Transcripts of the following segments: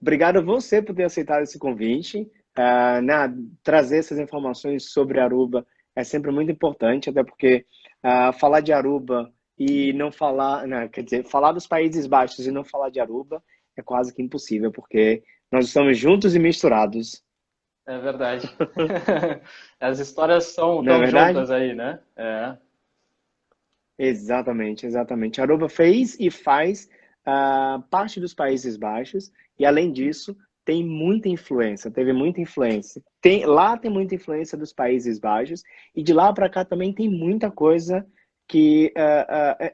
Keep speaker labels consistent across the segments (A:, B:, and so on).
A: Obrigado a você por ter aceitado esse convite. Trazer essas informações sobre Aruba é sempre muito importante, até porque falar de Aruba e não falar, não, quer dizer, falar dos Países Baixos e não falar de Aruba é quase que impossível, porque nós estamos juntos e misturados,
B: É verdade. As histórias são
A: não é
B: tão
A: verdade?
B: juntas aí, né? É,
A: Exatamente, exatamente. Aruba fez e faz parte dos Países Baixos e, além disso, tem muita influência, teve muita influência. Lá tem muita influência dos Países Baixos e de lá para cá também tem muita coisa que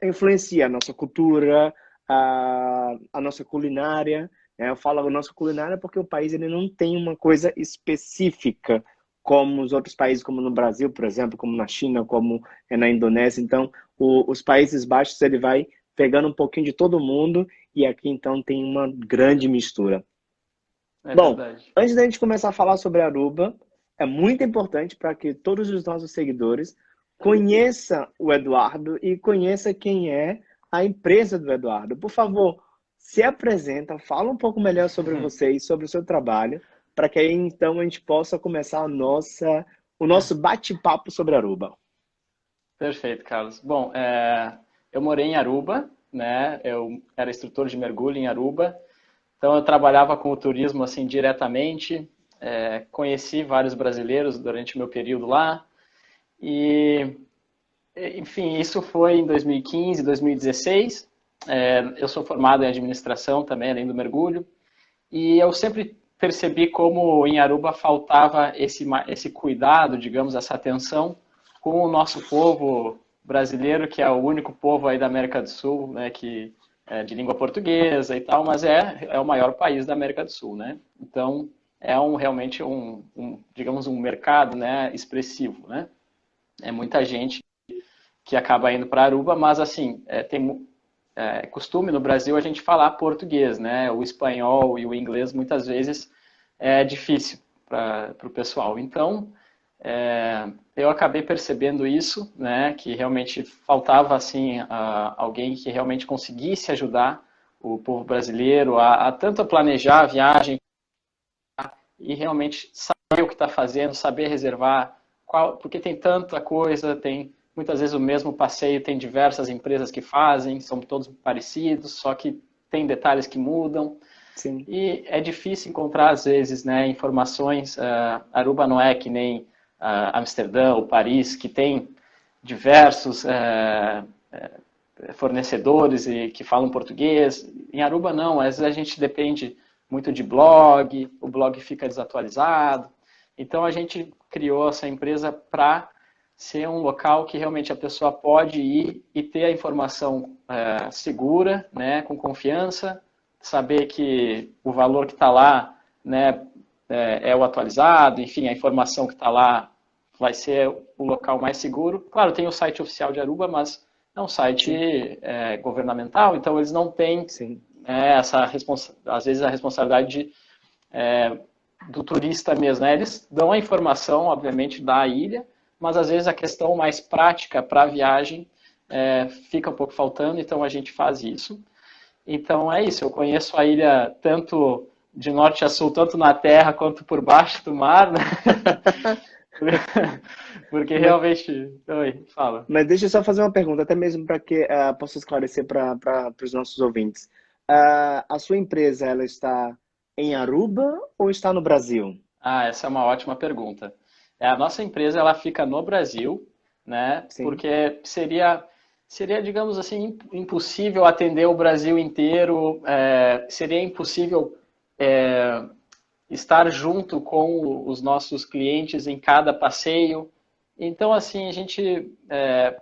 A: influencia a nossa cultura, a nossa culinária, né? Eu falo a nossa culinária porque o país ele não tem uma coisa específica como os outros países, como no Brasil, por exemplo, como na China, como é na Indonésia. Então, os Países Baixos ele vai pegando um pouquinho de todo mundo e aqui então tem uma grande mistura.
B: é
A: Bom,
B: verdade.
A: antes da gente começar a falar sobre Aruba, é muito importante para que todos os nossos seguidores conheçam o Eduardo e conheçam quem é a empresa do Eduardo. Por favor, se apresenta, fala um pouco melhor sobre você e sobre o seu trabalho, para que aí então a gente possa começar o nosso bate-papo sobre Aruba.
B: Perfeito, Carlos. Bom, eu morei em Aruba, né? Eu era instrutor de mergulho em Aruba, então eu trabalhava com o turismo assim diretamente. Conheci vários brasileiros durante o meu período lá e, enfim, isso foi em 2015, 2016. Eu sou formado em administração também, além do mergulho, e eu sempre percebi como em Aruba faltava esse cuidado, digamos, essa atenção com o nosso povo brasileiro, que é o único povo aí da América do Sul, né, que é de língua portuguesa e tal, mas é o maior país da América do Sul, né? Então, realmente digamos, um mercado, né, expressivo, né? É muita gente que acaba indo para Aruba, mas assim, tem costume no Brasil a gente falar português, né? O espanhol e o inglês muitas vezes é difícil para o pessoal. Então, eu acabei percebendo isso, né? Que realmente faltava assim alguém que realmente conseguisse ajudar o povo brasileiro a tanto a planejar a viagem e realmente saber o que está fazendo, saber reservar, porque tem tanta coisa, tem muitas vezes o mesmo passeio, tem diversas empresas que fazem, são todos parecidos, só que tem detalhes que mudam.
A: Sim.
B: E é difícil encontrar, às vezes, né, informações. Aruba não é que nem Amsterdã ou Paris, que tem diversos fornecedores e que falam português. Em Aruba não, às vezes a gente depende muito de blog, o blog fica desatualizado. Então a gente criou essa empresa para ser um local que realmente a pessoa pode ir e ter a informação segura, né, com confiança, saber que o valor que está lá, né, é o atualizado, enfim, a informação que está lá vai ser o local mais seguro. Claro, tem o site oficial de Aruba, mas é um
A: Sim,
B: site governamental, então eles não têm
A: sim.
B: às vezes a responsabilidade do turista mesmo, né? Eles dão a informação, obviamente, da ilha, mas às vezes a questão mais prática para a viagem fica um pouco faltando, então a gente faz isso. Então é isso, eu conheço a ilha tanto de norte a sul, tanto na terra quanto por baixo do mar, né? Porque
A: Mas,
B: realmente. Oi, fala.
A: mas deixa eu só fazer uma pergunta, até mesmo para que possa esclarecer para os nossos ouvintes. A sua empresa, ela está em Aruba ou está no Brasil?
B: Ah, essa é uma ótima pergunta. A nossa empresa ela fica no Brasil, né?
A: Sim,
B: Porque seria, digamos assim, impossível atender o Brasil inteiro, seria impossível é, estar junto com os nossos clientes em cada passeio. Então, assim, a gente,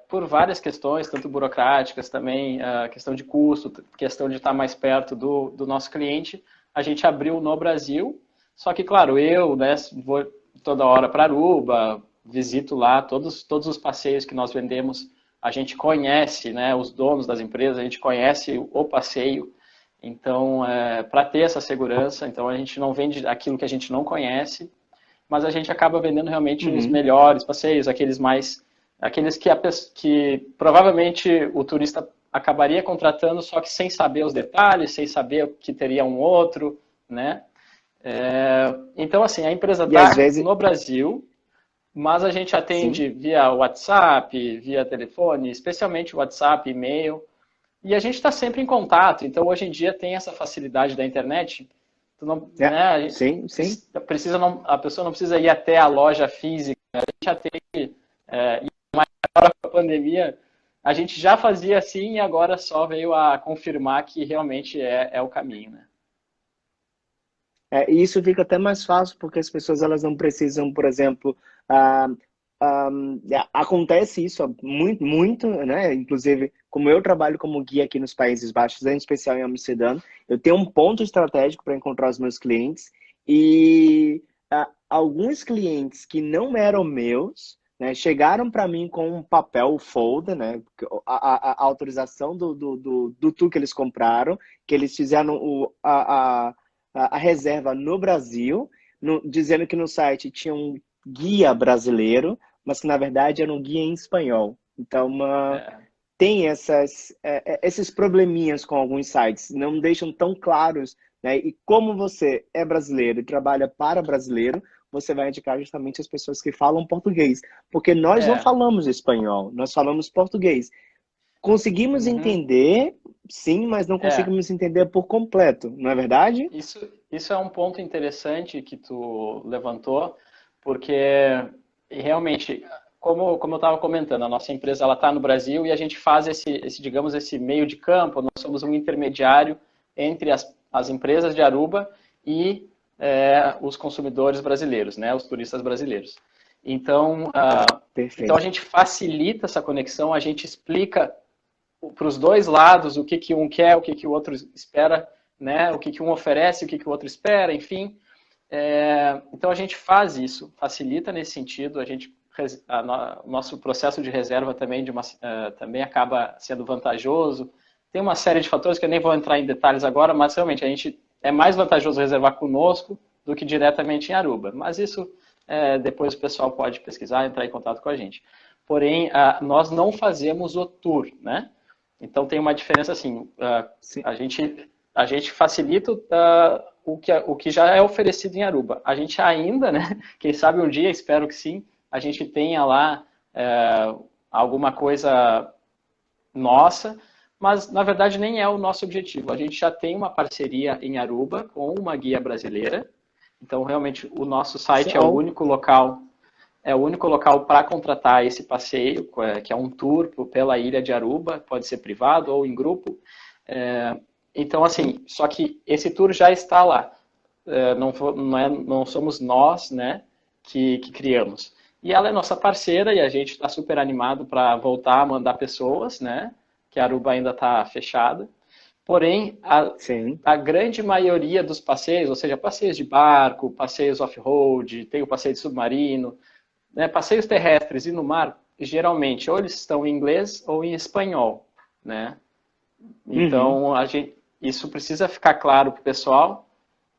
B: por várias questões, tanto burocráticas também, a questão de custo, questão de estar mais perto do nosso cliente, a gente abriu no Brasil. Só que, claro, eu, né, vou toda hora para Aruba, visito lá todos os passeios que nós vendemos. A gente conhece, né, os donos das empresas, a gente conhece o passeio. Então, para ter essa segurança, então a gente não vende aquilo que a gente não conhece, mas a gente acaba vendendo realmente os
A: uhum,
B: melhores passeios, aqueles que provavelmente o turista acabaria contratando, só que sem saber os detalhes, sem saber que teria um outro, né? Então, assim, a empresa
A: E às
B: está
A: vezes,
B: no Brasil, mas a gente
A: sim,
B: atende via WhatsApp, via telefone, especialmente WhatsApp, e-mail, e a gente está sempre em contato. Então, hoje em dia tem essa facilidade da internet. Tu não,
A: é,
B: né, a gente
A: sim, sim.
B: precisa não, a pessoa não precisa ir até a loja física. A gente já tem, e agora com a pandemia, a gente já fazia assim e agora só veio a confirmar que realmente é o caminho, né?
A: E isso fica até mais fácil porque as pessoas elas não precisam, por exemplo, ah, ah, acontece isso muito, muito, né? Inclusive, como eu trabalho como guia aqui nos Países Baixos, em especial em Amsterdã, eu tenho um ponto estratégico para encontrar os meus clientes e alguns clientes que não eram meus, né, chegaram para mim com um papel folder, né? A autorização do tour que eles compraram, que eles fizeram a reserva no Brasil, dizendo que no site tinha um guia brasileiro, mas que na verdade era um guia em espanhol. Então,
B: É,
A: tem esses probleminhas com alguns sites, não deixam tão claros, né? E como você é brasileiro e trabalha para brasileiro, você vai indicar justamente as pessoas que falam português, porque nós não
B: é,
A: falamos espanhol, nós falamos português. Conseguimos
B: uhum,
A: entender, sim, mas não
B: é.
A: conseguimos entender por completo, não é verdade?
B: Isso é um ponto interessante que tu levantou, porque realmente, como eu estava comentando, a nossa empresa ela está no Brasil e a gente faz digamos, esse meio de campo. Nós somos um intermediário entre as empresas de Aruba e os consumidores brasileiros, né, os turistas brasileiros. Então, então a
A: Perfeito.
B: gente facilita essa conexão, a gente explica para os dois lados o que, que um quer, o que, que o outro espera, né? O que, que um oferece, o que, que o outro espera, enfim. Então a gente faz isso, facilita nesse sentido, o nosso processo de reserva também, também acaba sendo vantajoso. Tem uma série de fatores que eu nem vou entrar em detalhes agora, mas realmente a gente é mais vantajoso reservar conosco do que diretamente em Aruba. Mas isso depois o pessoal pode pesquisar, entrar em contato com a gente. Porém, nós não fazemos o tour, né? Então tem uma diferença assim,
A: Sim.
B: a gente facilita o que já é oferecido em Aruba. A gente ainda, né, quem sabe um dia, espero que sim, a gente tenha lá alguma coisa nossa, mas na verdade nem é o nosso objetivo. A gente já tem uma parceria em Aruba com uma guia brasileira, então realmente o nosso
A: Sim.
B: site é o único local para contratar esse passeio, que é um tour pela ilha de Aruba, pode ser privado ou em grupo. Então,
A: Sim.
B: assim, só que esse tour já está lá. Não somos nós, né, que criamos. E ela é nossa parceira e a gente está super animado para voltar a mandar pessoas, né, que a Aruba ainda está fechada. Porém,
A: Sim.
B: a grande maioria dos passeios, ou seja, passeios de barco, passeios off-road, tem o passeio de submarino, né, passeios terrestres e no mar, geralmente, ou eles estão em inglês ou em espanhol, né?
A: Uhum.
B: Então, isso precisa ficar claro para o pessoal,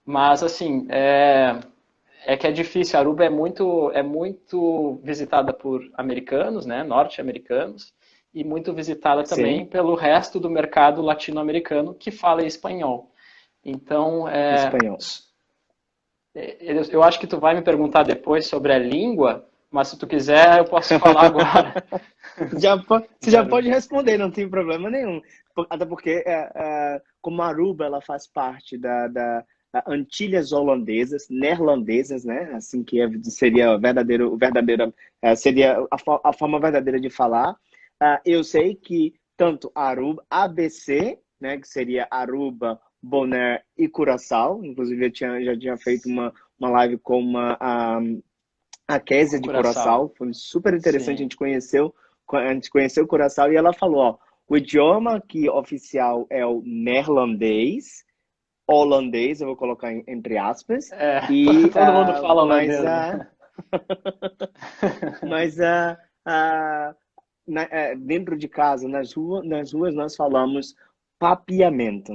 B: mas, assim, que é difícil. A Aruba é muito visitada por americanos, né, norte-americanos, e muito visitada também
A: Sim.
B: pelo resto do mercado latino-americano que fala espanhol. Então,
A: Espanhol.
B: eu acho que tu vai me perguntar depois sobre a língua, mas se tu quiser, eu posso falar agora.
A: Você já
B: Claro.
A: pode responder, não tem problema nenhum. Até porque, como Aruba, ela faz parte da Antilhas Holandesas, neerlandesas, né? Assim que seria seria a forma verdadeira de falar. Eu sei que tanto Aruba, ABC, né? Que seria Aruba, Bonaire e Curaçao. Inclusive, já tinha feito uma live com a Kézia
B: Com
A: de
B: Curaçao.
A: Curaçao, foi super interessante,
B: Sim.
A: a gente conheceu Curaçao e ela falou, ó, o idioma que oficial é o neerlandês, holandês, eu vou colocar entre aspas, e
B: Todo mundo fala holandês, né?
A: mas dentro de casa, nas ruas nós falamos papiamento.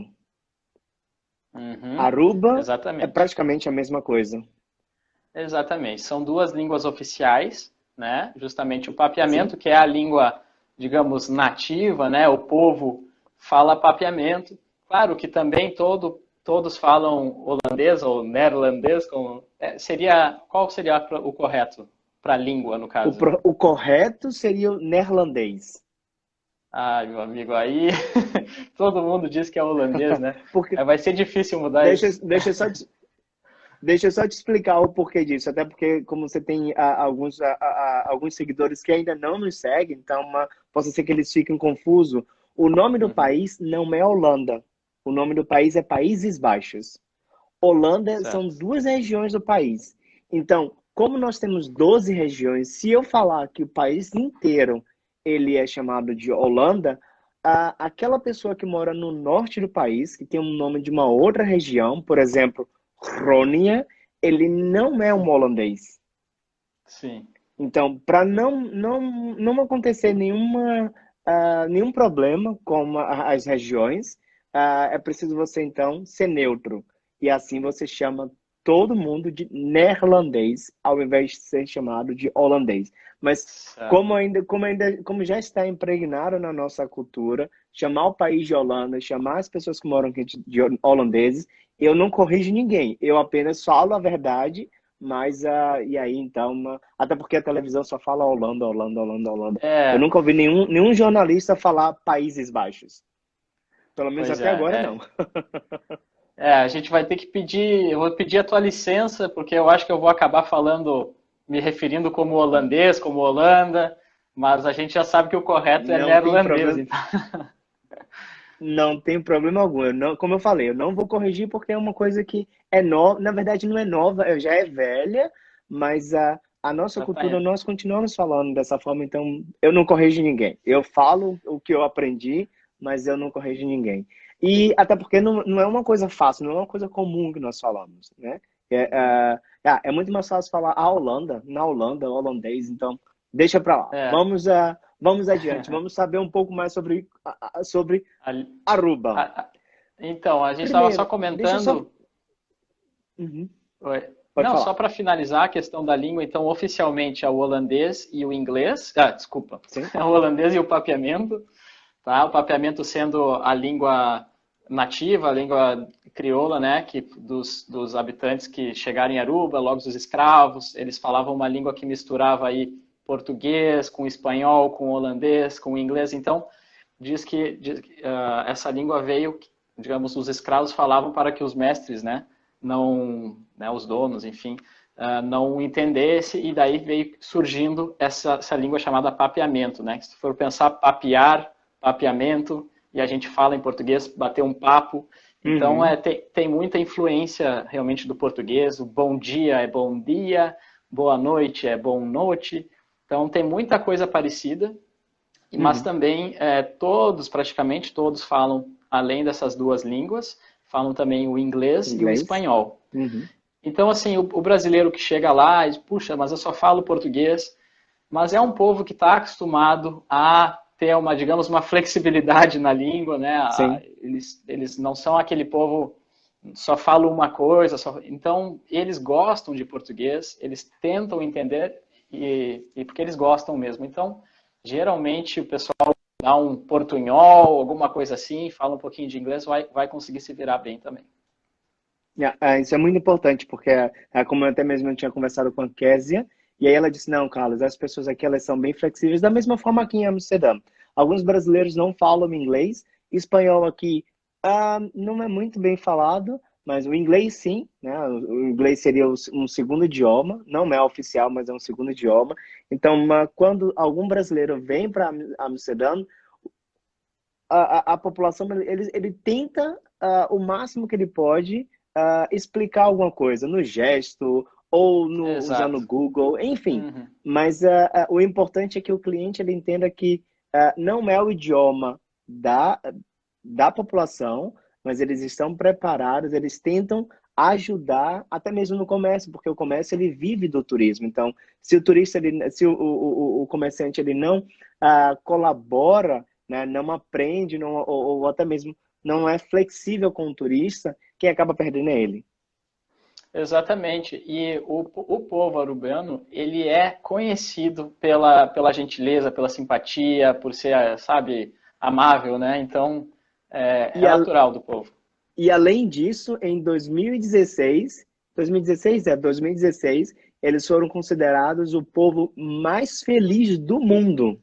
B: Uhum,
A: Aruba é
B: exatamente.
A: praticamente a mesma coisa.
B: Exatamente. São duas línguas oficiais, né? Justamente o
A: Sim?
B: papiamento, que é a língua, digamos, nativa, né? O povo fala papiamento. Claro que também todos falam holandês ou neerlandês, qual seria o correto para a língua, no caso?
A: O correto seria o neerlandês.
B: Ai, meu amigo, aí todo mundo diz que é holandês, né?
A: Porque,
B: Vai ser difícil mudar
A: deixa,
B: isso.
A: deixa eu só te explicar o porquê disso. Até porque, como você tem alguns seguidores que ainda não nos seguem, então possa ser que eles fiquem confusos. O nome do
B: Uhum,
A: país não é Holanda. O nome do país é Países Baixos. Holanda são
B: certo.
A: 2 regiões do país. Então, como nós temos 12 regiões, se eu falar que o país inteiro ele é chamado de Holanda, aquela pessoa que mora no norte do país, que tem um nome de uma outra região, por exemplo, Groningen, ele não é um holandês.
B: Sim.
A: Então, para não acontecer nenhum problema com as regiões, é preciso você, então, ser neutro. E assim você chama todo mundo de neerlandês, ao invés de ser chamado de holandês. Mas
B: Certo.
A: como já está impregnado na nossa cultura, chamar o país de Holanda, chamar as pessoas que moram aqui de holandeses, eu não corrijo ninguém. Eu apenas falo a verdade, mas, e aí, então, até porque a televisão só fala Holanda, Holanda, Holanda, Holanda. Eu
B: É,
A: nunca ouvi nenhum jornalista falar Países Baixos. Pelo menos
B: pois
A: até agora,
B: é.
A: não.
B: A gente vai ter que pedir, eu vou pedir a tua licença, porque eu acho que eu vou acabar falando, me referindo como holandês, como Holanda, mas a gente já sabe que o correto é
A: Não tem
B: neerlandês,
A: problema,
B: então.
A: não tem problema algum. Como eu falei, eu não vou corrigir porque é uma coisa que é nova. Na verdade, não é nova, já é velha, mas a nossa
B: Já tá
A: cultura, nós continuamos falando dessa forma, então eu não corrijo ninguém. Eu falo o que eu aprendi, mas eu não corrijo ninguém. E até porque não é uma coisa fácil, não é uma coisa comum que nós falamos, né? É muito mais fácil falar a Holanda, na Holanda, holandês, então deixa pra lá.
B: é,
A: Vamos adiante, vamos saber um pouco mais sobre
B: a-
A: Aruba.
B: então, a gente estava só
A: Primeiro, deixa eu só.
B: comentando.
A: Uhum,
B: Oi.
A: pode
B: Não, só
A: falar.
B: para finalizar a questão da língua, então oficialmente é o holandês e o inglês. Desculpa.
A: Sim?
B: É o holandês e o papiamento, tá? O papiamento sendo a língua nativa, a língua crioula, né, dos habitantes que chegaram em Aruba, logo os escravos, eles falavam uma língua que misturava aí português com espanhol, com holandês, com inglês. Então, diz que essa língua veio, digamos, os escravos falavam para que os mestres, né, não, né, os donos, enfim, não entendesse, e daí veio surgindo essa língua chamada papeamento, né? Se for pensar papear, papeamento, e a gente fala em português, bater um papo, então
A: Uhum,
B: tem muita influência realmente do português, o bom dia é bom dia, boa noite é bom noite, então tem muita coisa parecida, mas
A: uhum.
B: também praticamente todos falam, além dessas duas línguas, falam também o inglês e o
A: Inglês?
B: espanhol.
A: Uhum.
B: Então, assim, o brasileiro que chega lá e diz, puxa, mas eu só falo português, mas é um povo que está acostumado a ter uma, digamos, uma flexibilidade na língua, né?
A: Sim.
B: Eles não são aquele povo só fala uma coisa, então eles gostam de português, eles tentam entender e porque eles gostam mesmo. Então, geralmente o pessoal dá um portunhol, alguma coisa assim, fala um pouquinho de inglês, vai conseguir se virar bem também.
A: Isso é muito importante, porque como eu até mesmo tinha conversado com a Késia, e aí ela disse, não, Carlos, as pessoas aqui elas são bem flexíveis, da mesma forma aqui em Amsterdã. Alguns brasileiros não falam inglês, espanhol aqui não é muito bem falado, mas o inglês sim, né? O inglês seria um segundo idioma, não é oficial, mas é um segundo idioma. Então, quando algum brasileiro vem para Amsterdã, a população, ele tenta o máximo que ele pode explicar alguma coisa no gesto ou usando
B: Exato.
A: o Google, enfim.
B: Uhum.
A: Mas o importante é que o cliente ele entenda que não é o idioma da, da população, mas eles estão preparados, eles tentam ajudar até mesmo no comércio, porque o comércio ele vive do turismo. Então, se o turista, se o comerciante ele não colabora, né, não aprende, ou até mesmo não é flexível com o turista, quem acaba perdendo é ele.
B: Exatamente. E o povo arubano, ele é conhecido pela gentileza, pela simpatia, por ser, sabe, amável, né? Então, é
A: E, a,
B: natural do povo.
A: E além disso, em 2016, eles foram considerados o povo mais feliz do mundo,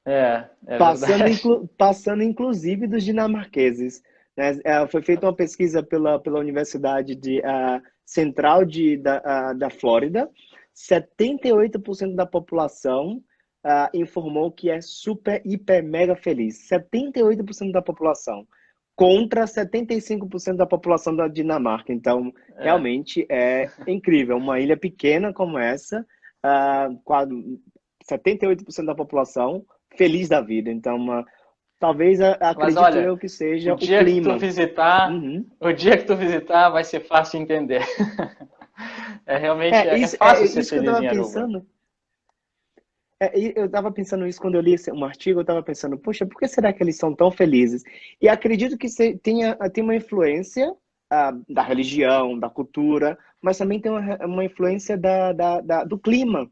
B: É verdade.
A: passando inclusive dos dinamarqueses, né? Foi feita uma pesquisa pela Universidade Central da Flórida. 78% da população informou que é super, hiper, mega feliz. 78% da população contra 75% da população da Dinamarca. Então,
B: É,
A: realmente é incrível. Uma ilha pequena como essa, quase 78% da população feliz da vida. Então, talvez
B: mas
A: acredito
B: olha,
A: eu que
B: o
A: seja o
B: dia que tu
A: clima.
B: visitar,
A: Uhum.
B: o dia que tu visitar vai ser fácil de entender. É realmente é fácil ser
A: Isso que eu
B: feliz
A: estava
B: em Aruba.
A: pensando. E eu estava pensando isso quando eu li um artigo, eu estava pensando, poxa, por que será que eles são tão felizes? E acredito que tem uma influência da religião, da cultura, mas também tem uma influência do clima.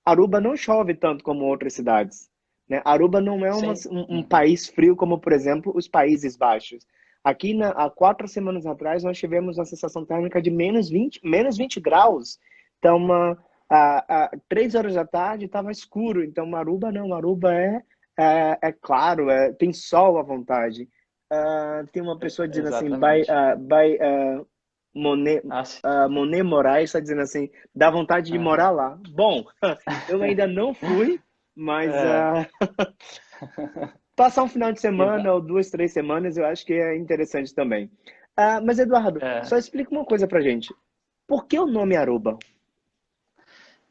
A: Aruba não chove tanto como outras cidades, né? Aruba não é
B: Sim.
A: um
B: Uhum.
A: país frio como, por exemplo, os Países Baixos. Aqui, há 4 semanas atrás, nós tivemos uma sensação térmica de menos 20 graus. Então, 3 horas da tarde estava escuro. Então, Maruba não. Maruba é claro, tem sol à vontade. Tem uma pessoa dizendo assim,
B: Exatamente.
A: Monet,
B: Ah, sim.
A: Monet Moraes está dizendo assim, dá vontade de morar
B: Aham.
A: lá. Bom, eu ainda não fui, mas
B: É.
A: passar um final de
B: E va-
A: semana ou 2, 3 semanas eu acho que é interessante também. Mas, Eduardo,
B: é.
A: só explica uma coisa pra gente. Por que o nome Aruba?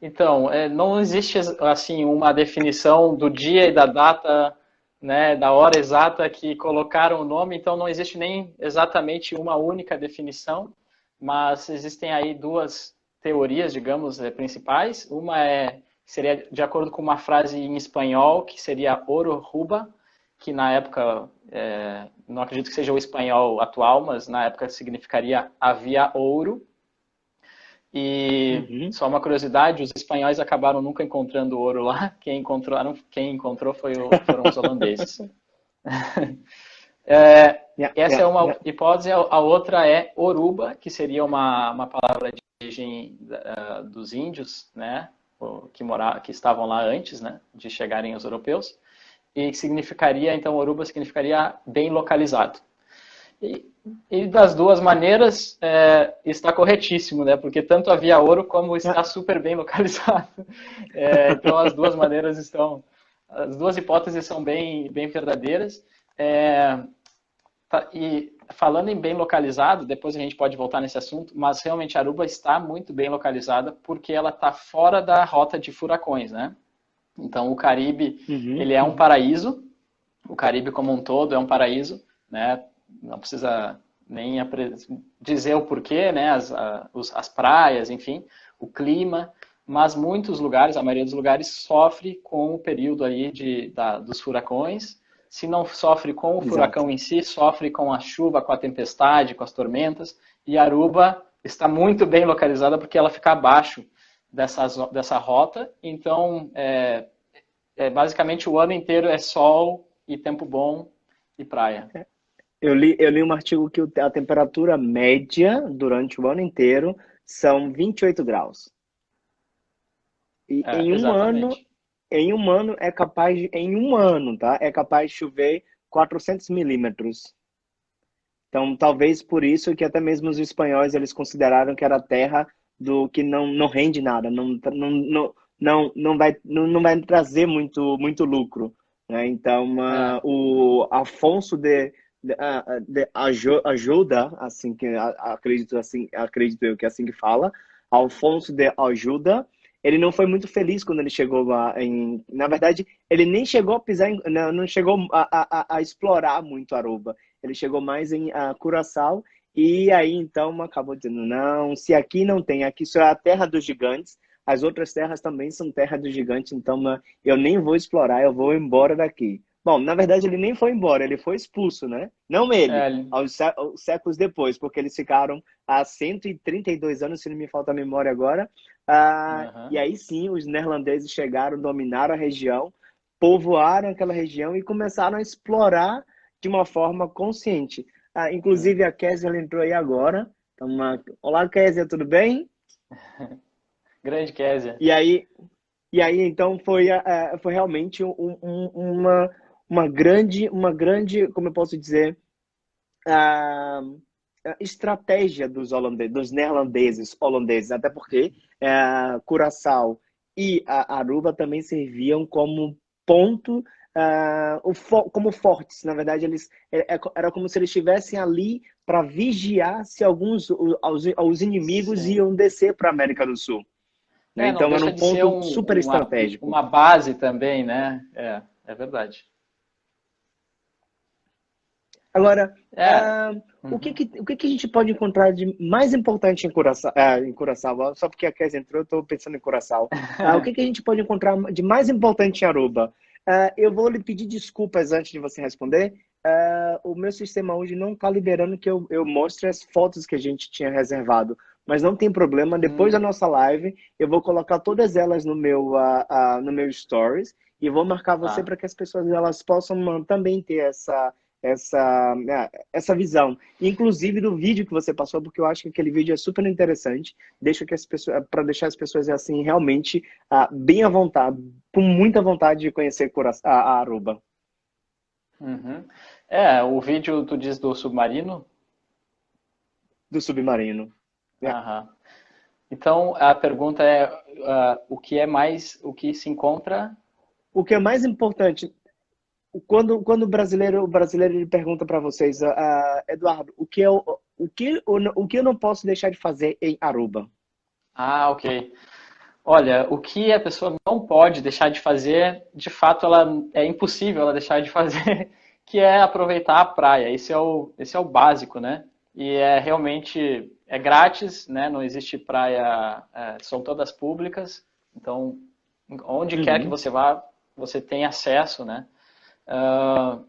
B: Então, não existe assim uma definição do dia e da data, né, da hora exata que colocaram o nome, então não existe nem exatamente uma única definição, mas existem aí duas teorias, digamos, principais. Uma seria de acordo com uma frase em espanhol, que seria Oruba, que na época, não acredito que seja o espanhol atual, mas na época significaria havia ouro. E
A: Uhum.
B: só uma curiosidade, os espanhóis acabaram nunca encontrando ouro lá. Quem encontrou foram os holandeses.
A: Yeah,
B: Essa é
A: yeah,
B: uma
A: yeah.
B: hipótese. A outra é oruba, que seria uma palavra de origem dos índios, né, que estavam lá antes, né, de chegarem os europeus. E significaria, então, oruba significaria bem localizado. E, e das duas maneiras está corretíssimo, né? Porque tanto havia ouro como
A: Yeah.
B: está super bem localizado. Então as duas hipóteses são bem verdadeiras. E falando em bem localizado, depois a gente pode voltar nesse assunto, mas realmente Aruba está muito bem localizada porque ela está fora da rota de furacões, né? Então o Caribe,
A: Uhum,
B: ele é um
A: uhum.
B: paraíso, o Caribe como um todo é um paraíso, né? Não precisa nem dizer o porquê, né? As praias, enfim, o clima, mas muitos lugares, a maioria dos lugares, sofre com o período aí dos furacões. Se não sofre com o
A: Exato.
B: furacão em si, sofre com a chuva, com a tempestade, com as tormentas. E Aruba está muito bem localizada porque ela fica abaixo dessa rota. Então, basicamente o ano inteiro é sol e tempo bom e praia.
A: Eu li um artigo que a temperatura média durante o ano inteiro são 28 graus. E
B: Exatamente.
A: em um ano é capaz em um ano, tá? É capaz de chover 400 milímetros. Então, talvez por isso que até mesmo os espanhóis eles consideraram que era a terra do que não rende nada, não vai trazer muito lucro, né? Então,
B: É,
A: o Afonso de Ajuda, assim que acredito eu que é assim que fala, Alfonso de Ajuda, ele não foi muito feliz quando ele chegou lá na verdade, ele nem chegou a pisar não chegou a explorar muito Aruba. Ele chegou mais em Curaçao e aí então acabou dizendo, não, se aqui não tem, aqui só é a terra dos gigantes, as outras terras também são terra dos gigantes, então eu nem vou explorar, eu vou embora daqui. Bom, na verdade ele nem foi embora, ele foi expulso, né? Não ele,
B: é,
A: aos séculos depois, porque eles ficaram há 132 anos, se não me falta a memória agora, e
B: uhum.
A: aí sim os neerlandeses chegaram, dominaram a região, povoaram aquela região e começaram a explorar de uma forma consciente. Inclusive a Kézia, ela entrou aí agora. Então, olá, Kézia, tudo bem?
B: Grande Kézia.
A: E aí, então, foi realmente uma grande, como eu posso dizer, ah, estratégia dos neerlandeses, holandeses, até porque Curaçao e a Aruba também serviam como ponto, como fortes. Na verdade, era como se eles estivessem ali para vigiar se os inimigos
B: Sim.
A: iam descer para a América do Sul. Né?
B: Não
A: Então, era
B: deixa
A: um
B: de ser
A: ponto super estratégico.
B: uma base também, né? É verdade.
A: Agora,
B: É.
A: o que,
B: Uhum.
A: que, o que, que a gente pode encontrar de mais importante em Curaçao? Só porque a Kes entrou, eu estou pensando em Curaçao. O que a gente pode encontrar de mais importante em Aruba? Eu vou lhe pedir desculpas antes de você responder. O meu sistema hoje não está liberando que eu mostre as fotos que a gente tinha reservado. Mas não tem problema, depois da
B: Hum,
A: nossa live, eu vou colocar todas elas no meu Stories e vou marcar você
B: tá.
A: para que as pessoas elas possam também ter essa visão, inclusive do vídeo que você passou, porque eu acho que aquele vídeo é super interessante, para deixar as pessoas assim realmente bem à vontade, com muita vontade de conhecer a Aruba,
B: Uhum. O vídeo tu diz do submarino?
A: do submarino. É.
B: Aham. Então a pergunta é o que se encontra?
A: O que é mais importante, quando o brasileiro ele pergunta para vocês, Eduardo, o que eu não posso deixar de fazer em Aruba?
B: Ah, ok. Olha, o que a pessoa não pode deixar de fazer, de fato, é impossível ela deixar de fazer, que é aproveitar a praia. Esse é o básico, né? E é realmente grátis, né? Não existe praia, são todas públicas. Então, onde quer que
A: Uhum.
B: você vá, você tem acesso, né? Ah,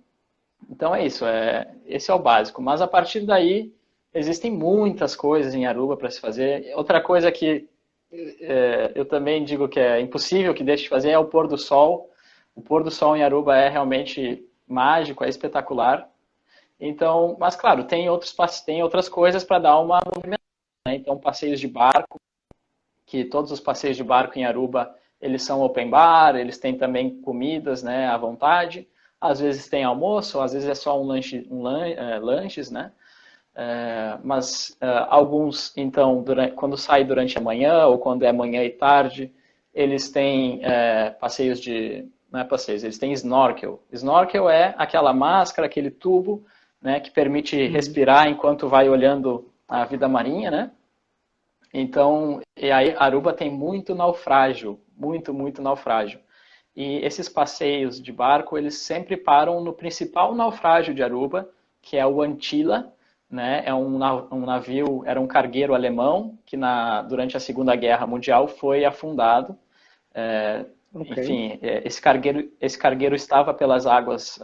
B: então é isso, esse é o básico. Mas a partir daí, existem muitas coisas em Aruba para se fazer. Outra coisa que eu também digo que é impossível que deixe de fazer é o pôr do sol. O pôr do sol em Aruba é realmente mágico, é espetacular. Então, mas claro, tem outras coisas para dar uma movimentada, né? Então, passeios de barco, que todos os passeios de barco em Aruba, eles são open bar, eles têm também comidas, né, à vontade. Às vezes tem almoço, às vezes é só lanches, né? Mas alguns, então, quando sai durante a manhã ou quando é manhã e tarde, eles têm passeios de. Não é passeios, eles têm snorkel. Snorkel é aquela máscara, aquele tubo, né, que permite
A: Uhum.
B: respirar enquanto vai olhando a vida marinha, né? Então, e aí Aruba tem muito naufrágio, muito, muito naufrágio. E esses passeios de barco, eles sempre param no principal naufrágio de Aruba, que é o Antilla, né? É um navio, era um cargueiro alemão que durante a Segunda Guerra Mundial foi afundado. É,
A: Ok.
B: enfim, esse cargueiro estava pelas águas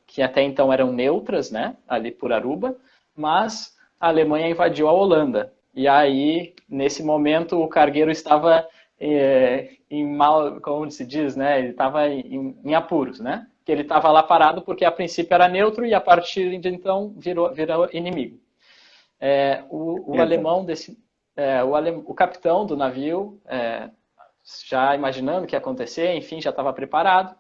B: que até então eram neutras, né? Ali por Aruba, mas a Alemanha invadiu a Holanda. E aí, nesse momento, o cargueiro estava em mal, como se diz, né? Ele estava em apuros, né? Que ele estava lá parado porque a princípio era neutro e a partir de então virou inimigo. O
A: Exato.
B: alemão o capitão do navio, já imaginando o que ia acontecer, enfim, já estava preparado.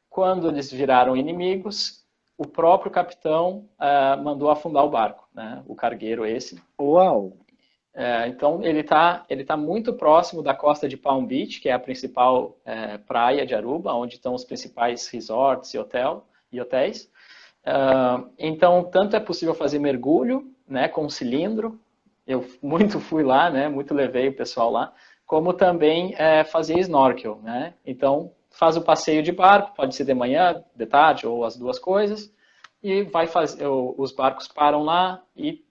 B: Quando eles viraram inimigos, o próprio capitão mandou afundar o barco, né? O cargueiro esse.
A: Uau!
B: Então ele tá muito próximo da costa de Palm Beach, que é a principal praia de Aruba, onde estão os principais resorts e hotéis. Então tanto é possível fazer mergulho, né, com cilindro. Eu muito fui lá, né, muito levei o pessoal lá, como também fazer snorkel, né? Então faz o passeio de barco, pode ser de manhã, de tarde ou as duas coisas, e vai fazer. Os barcos param lá e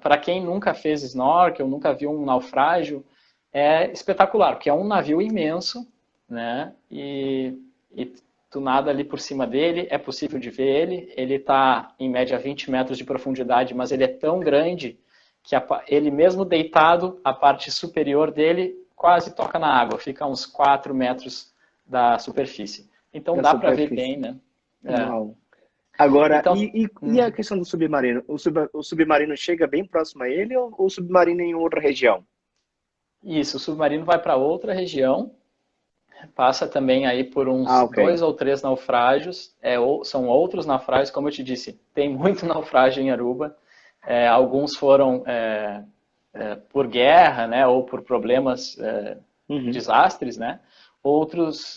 B: para quem nunca fez snorkel, nunca viu um naufrágio, é espetacular, porque é um navio imenso, né? E tu nada ali por cima dele, é possível de ver ele. Ele está em média 20 metros de profundidade, mas ele é tão grande que ele mesmo deitado, a parte superior dele quase toca na água, fica a uns 4 metros da superfície. Então
A: Da
B: dá para ver
A: superfície.
B: bem, né? É.
A: Uau! Agora,
B: Então,
A: e a questão do submarino? O submarino chega bem próximo a ele ou o submarino em outra região?
B: isso, o submarino vai para outra região, passa também aí por
A: Ah,
B: uns
A: ok.
B: 2 ou 3 naufrágios, são outros naufrágios, como eu te disse, tem muito naufrágio em Aruba, alguns foram por guerra, né, ou por problemas,
A: Uhum.
B: desastres, né,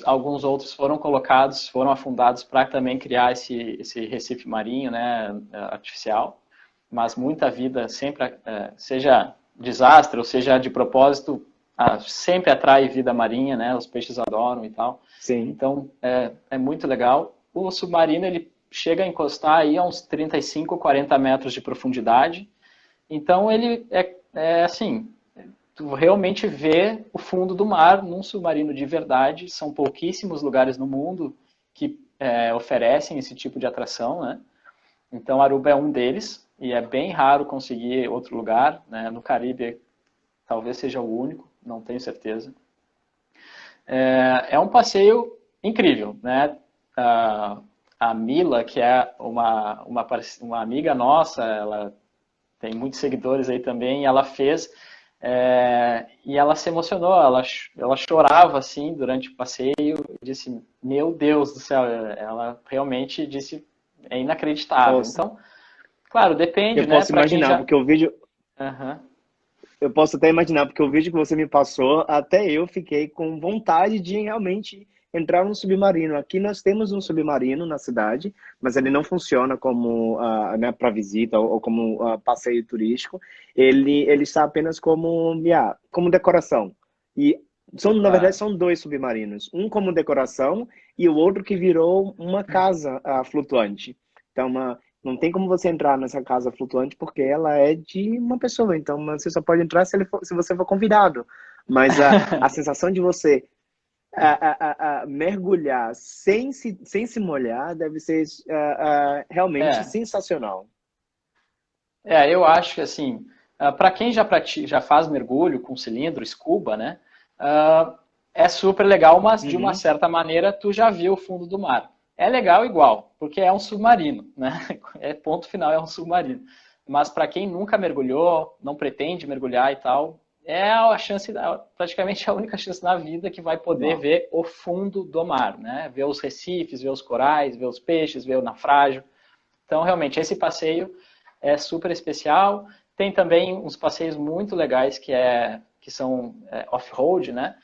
B: alguns outros foram colocados, foram afundados para também criar esse recife marinho, né, artificial, mas muita vida sempre, seja desastre ou seja de propósito, sempre atrai vida marinha, né? Os peixes adoram e tal.
A: Sim.
B: Então, é muito legal. O submarino, ele chega a encostar aí a uns 35, 40 metros de profundidade. Então, ele é assim, tu realmente vê o fundo do mar num submarino de verdade. São pouquíssimos lugares no mundo que oferecem esse tipo de atração, né? Então, Aruba é um deles, e é bem raro conseguir outro lugar, né? No Caribe, talvez seja o único, não tenho certeza. É um passeio incrível, né? A Mila, que é uma amiga nossa, ela tem muitos seguidores aí também, e ela fez, e ela se emocionou, ela chorava assim durante o passeio, disse, meu Deus do céu, ela realmente disse, é inacreditável.
A: Nossa,
B: Então, claro, depende,
A: eu
B: né?
A: posso
B: Para quem
A: imaginar,
B: já.
A: porque o vídeo,
B: Uhum.
A: eu posso até imaginar, porque o vídeo que você me passou, até eu fiquei com vontade de realmente entrar num submarino. Aqui nós temos um submarino na cidade, mas ele não funciona como né, para visita ou como passeio turístico. Ele está apenas como decoração. E na verdade,
B: Claro.
A: são dois submarinos. Um como decoração e o outro que virou uma casa flutuante. Então, não tem como você entrar nessa casa flutuante porque ela é de uma pessoa. Então, você só pode entrar se você for convidado. Mas a sensação de você mergulhar sem se molhar deve ser realmente
B: É,
A: sensacional.
B: eu acho que assim, para quem já faz mergulho com cilindro, scuba, né? ah, é super legal, mas de uma
A: Uhum.
B: certa maneira tu já viu o fundo do mar. É legal igual, porque é um submarino, né? É ponto final, é um submarino. Mas para quem nunca mergulhou, não pretende mergulhar e tal, é a chance, praticamente a única chance na vida que vai poder
A: Uau.
B: ver o fundo do mar, né? Ver os recifes, ver os corais, ver os peixes, ver o naufrágio. Então, realmente, esse passeio é super especial. Tem também uns passeios muito legais que são off-road, né?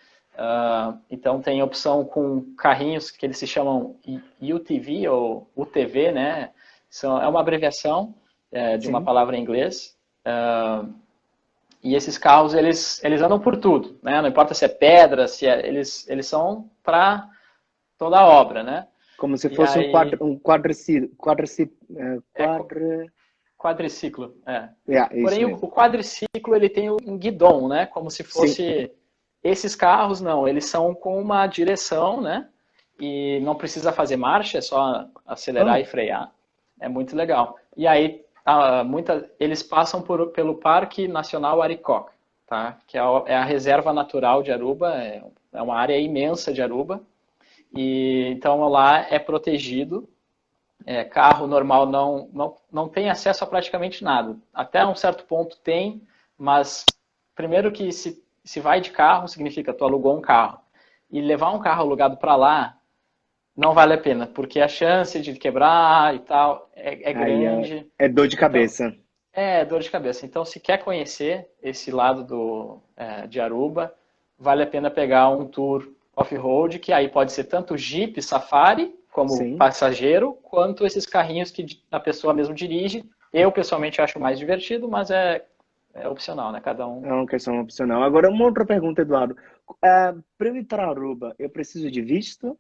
B: Então tem opção com carrinhos que eles se chamam UTV ou UTV, né? É uma abreviação de uma
A: Sim.
B: palavra em inglês. E esses carros eles andam por tudo, né? Não importa se é pedra, eles são para toda a obra, né?
A: Como se
B: E
A: fosse
B: aí
A: um quadriciclo.
B: é quadriciclo,
A: Isso
B: Porém, o
A: mesmo.
B: quadriciclo ele tem um guidão, né? Como se
A: Sim.
B: fosse esses carros, não. Eles são com uma direção, né? E não precisa fazer marcha, é só acelerar
A: Oh,
B: e frear. É muito legal. E aí, eles passam pelo Parque Nacional Aricoca, tá? Que é a reserva natural de Aruba. É uma área imensa de Aruba. E então lá é protegido, carro normal não tem acesso a praticamente nada. Até um certo ponto tem, mas primeiro que se vai de carro, significa tu alugou um carro. E levar um carro alugado para lá não vale a pena, porque a chance de quebrar e tal é
A: aí
B: grande.
A: é dor de
B: Então,
A: cabeça.
B: é dor de cabeça. Então, se quer conhecer esse lado de Aruba, vale a pena pegar um tour off-road, que aí pode ser tanto Jeep, Safari, como
A: Sim.
B: passageiro, quanto esses carrinhos que a pessoa mesmo dirige. Eu, pessoalmente, acho mais divertido, mas é opcional, né? Cada um.
A: É uma questão opcional. Agora, uma outra pergunta, Eduardo. Para eu ir para Aruba, eu preciso de visto?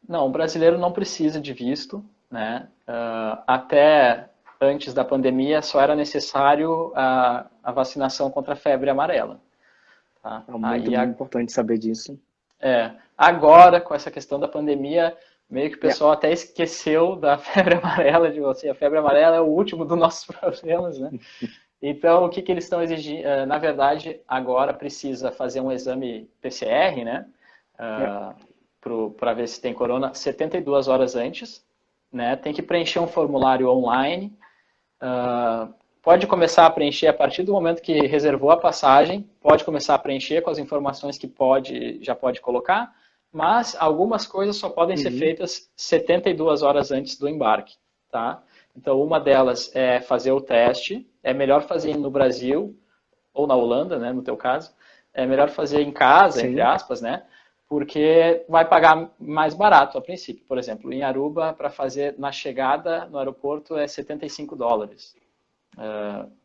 B: Não, o brasileiro não precisa de visto, né? Até antes da pandemia só era necessário a vacinação contra a febre amarela. Tá?
A: É muito
B: Aí
A: importante saber disso.
B: agora, com essa questão da pandemia, meio que o
A: Yeah.
B: pessoal até esqueceu da febre amarela de você. A febre amarela é o último dos nossos problemas, né? Então, o que eles estão exigindo? Na verdade, agora precisa fazer um exame PCR, né?
A: Yeah.
B: Para ver se tem corona 72 horas antes. né? Tem que preencher um formulário online. Pode começar a preencher a partir do momento que reservou a passagem, pode começar a preencher com as informações que já pode colocar, mas algumas coisas só podem ser feitas 72 horas antes do embarque, tá? Então, uma delas é fazer o teste, é melhor fazer no Brasil, ou na Holanda, né, no teu caso, é melhor fazer em casa, entre aspas, né? Porque vai pagar mais barato a princípio. Por exemplo, em Aruba, para fazer na chegada no aeroporto é $75.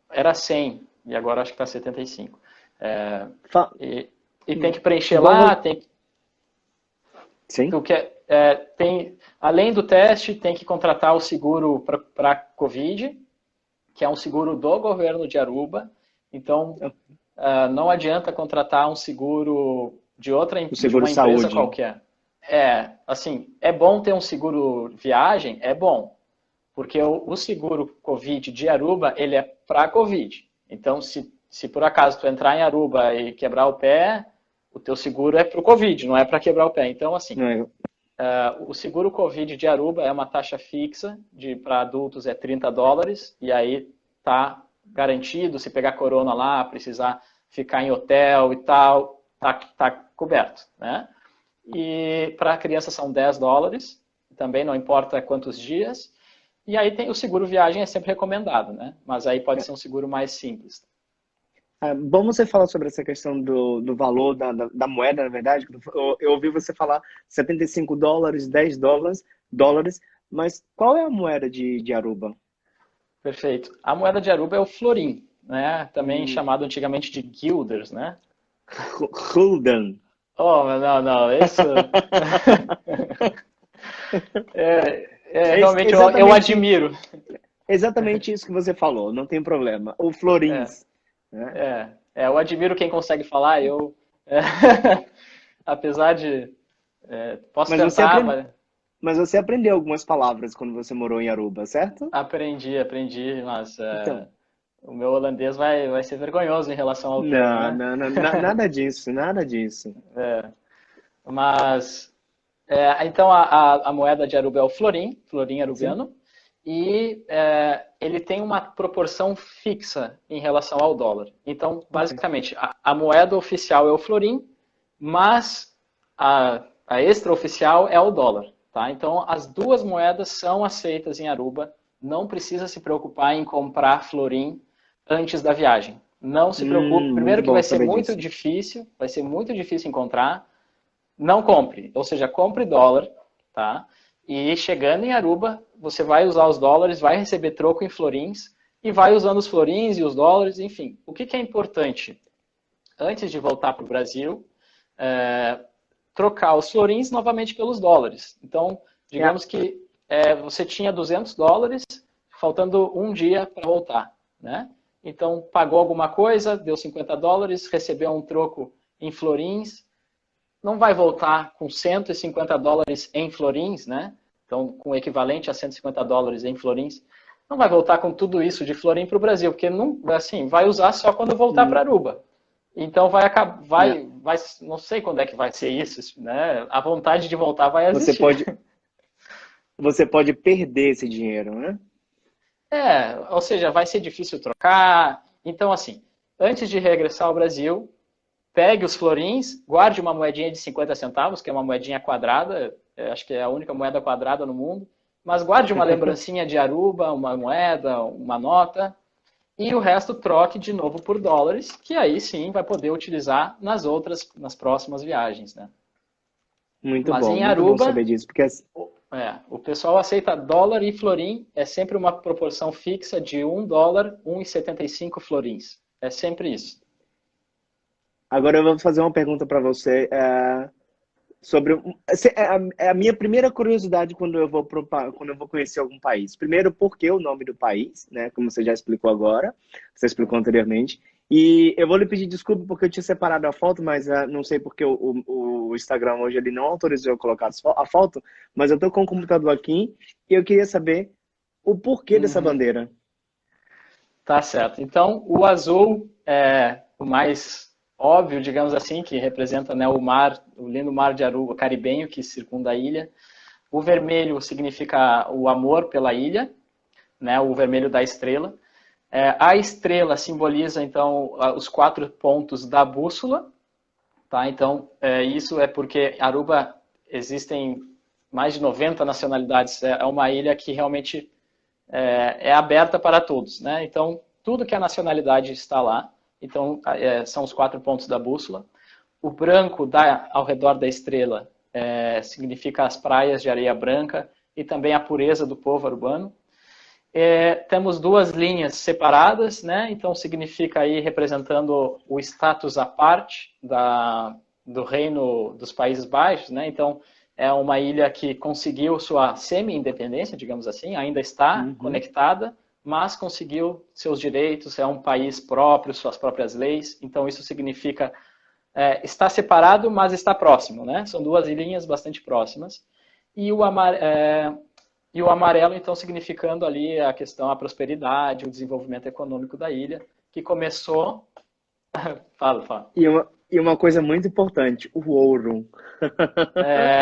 B: Era 100 e agora acho que está 75. E tem que preencher lá, tem que...
A: Sim.
B: Além do teste, tem que contratar o seguro para Covid, que é um seguro do governo de Aruba. Então, não adianta contratar um seguro de outra de uma empresa qualquer. Assim, é bom ter um seguro viagem? É bom. Porque o seguro Covid de Aruba, ele é para Covid. Então, se por acaso tu entrar em Aruba e quebrar o pé, o teu seguro é para o Covid, não é para quebrar o pé. Então, assim, o seguro Covid de Aruba é uma taxa fixa, para adultos é $30, e aí tá garantido, se pegar corona lá, precisar ficar em hotel e tal, tá coberto, né? E para criança são $10, também não importa quantos dias. E aí tem o seguro viagem, é sempre recomendado, né? Mas aí pode ser um seguro mais simples.
A: Bom você falar sobre essa questão do valor da moeda, na verdade. Eu ouvi você falar $75, $10, mas qual é a moeda de Aruba?
B: Perfeito. A moeda de Aruba é o florim, né? Também chamado antigamente de guilders, né?
A: Gulden.
B: Oh, não, isso... realmente eu admiro.
A: Exatamente isso que você falou, não tem problema. O florins.
B: Eu admiro quem consegue falar, apesar de... posso tentar,
A: mas você aprendeu algumas palavras quando você morou em Aruba, certo?
B: Aprendi, mas
A: Então,
B: o meu holandês vai ser vergonhoso em relação ao teu,
A: não,
B: né?
A: não, não, nada disso, nada disso.
B: Mas, então a moeda de Aruba é o florim arubiano, e ele tem uma proporção fixa em relação ao dólar. Então, basicamente, a moeda oficial é o florim, mas a extraoficial é o dólar. Tá? Então, as duas moedas são aceitas em Aruba, não precisa se preocupar em comprar florim antes da viagem. Não se preocupe, primeiro que vai ser muito difícil encontrar. Não compre, ou seja, compre dólar, tá? E chegando em Aruba, você vai usar os dólares, vai receber troco em florins e vai usando os florins e os dólares, enfim. O que é importante? Antes de voltar para o Brasil, trocar os florins novamente pelos dólares. Então, digamos que você tinha $200, faltando um dia para voltar, né? Então, pagou alguma coisa, deu $50, recebeu um troco em florins, não vai voltar com $150 em florins, né? Então, com o equivalente a $150 em florins, não vai voltar com tudo isso de florim para o Brasil, porque não, assim, vai usar só quando voltar para Aruba. Então não sei quando é que vai ser isso, né? A vontade de voltar vai existir.
A: Você pode perder esse dinheiro, né?
B: Ou seja, vai ser difícil trocar. Então, assim, antes de regressar ao Brasil, pegue os florins, guarde uma moedinha de 50 centavos, que é uma moedinha quadrada, acho que é a única moeda quadrada no mundo, mas guarde uma lembrancinha de Aruba, uma moeda, uma nota, e o resto troque de novo por dólares, que aí sim vai poder utilizar nas próximas viagens, né?
A: Muito
B: mas
A: bom,
B: em
A: muito
B: Aruba,
A: bom saber disso, porque
B: o pessoal aceita dólar e florim, é sempre uma proporção fixa de $1, 1,75 florins. É sempre isso.
A: Agora eu vou fazer uma pergunta para você sobre a minha primeira curiosidade quando eu vou conhecer algum país. Primeiro, por que o nome do país, né? Como você já explicou agora, você explicou anteriormente. E eu vou lhe pedir desculpa porque eu tinha separado a foto, mas não sei porque o Instagram hoje ele não autorizou eu colocar a foto, mas eu estou com o computador aqui e eu queria saber o porquê dessa bandeira.
B: Tá certo. Então, o azul é o mais óbvio, digamos assim, que representa, né, o lindo mar de Aruba, caribenho, que circunda a ilha. O vermelho significa o amor pela ilha, né, o vermelho da estrela. A estrela simboliza, então, os 4 pontos da bússola. Tá? Então, isso é porque Aruba existem mais de 90 nacionalidades. É uma ilha que realmente é aberta para todos. Né? Então, tudo que é nacionalidade está lá. Então, são os 4 pontos da bússola. O branco ao redor da estrela significa as praias de areia branca e também a pureza do povo urbano. Temos 2 linhas separadas, né? Então significa aí representando o status à parte do reino dos Países Baixos, né? Então é uma ilha que conseguiu sua semi-independência, digamos assim, ainda está conectada, mas conseguiu seus direitos, é um país próprio, suas próprias leis. Então isso significa está separado, mas está próximo, né? São 2 linhas bastante próximas. E o amarelo, então, significando ali a questão, a prosperidade, o desenvolvimento econômico da ilha, que começou... Fala.
A: E uma coisa muito importante, o ouro.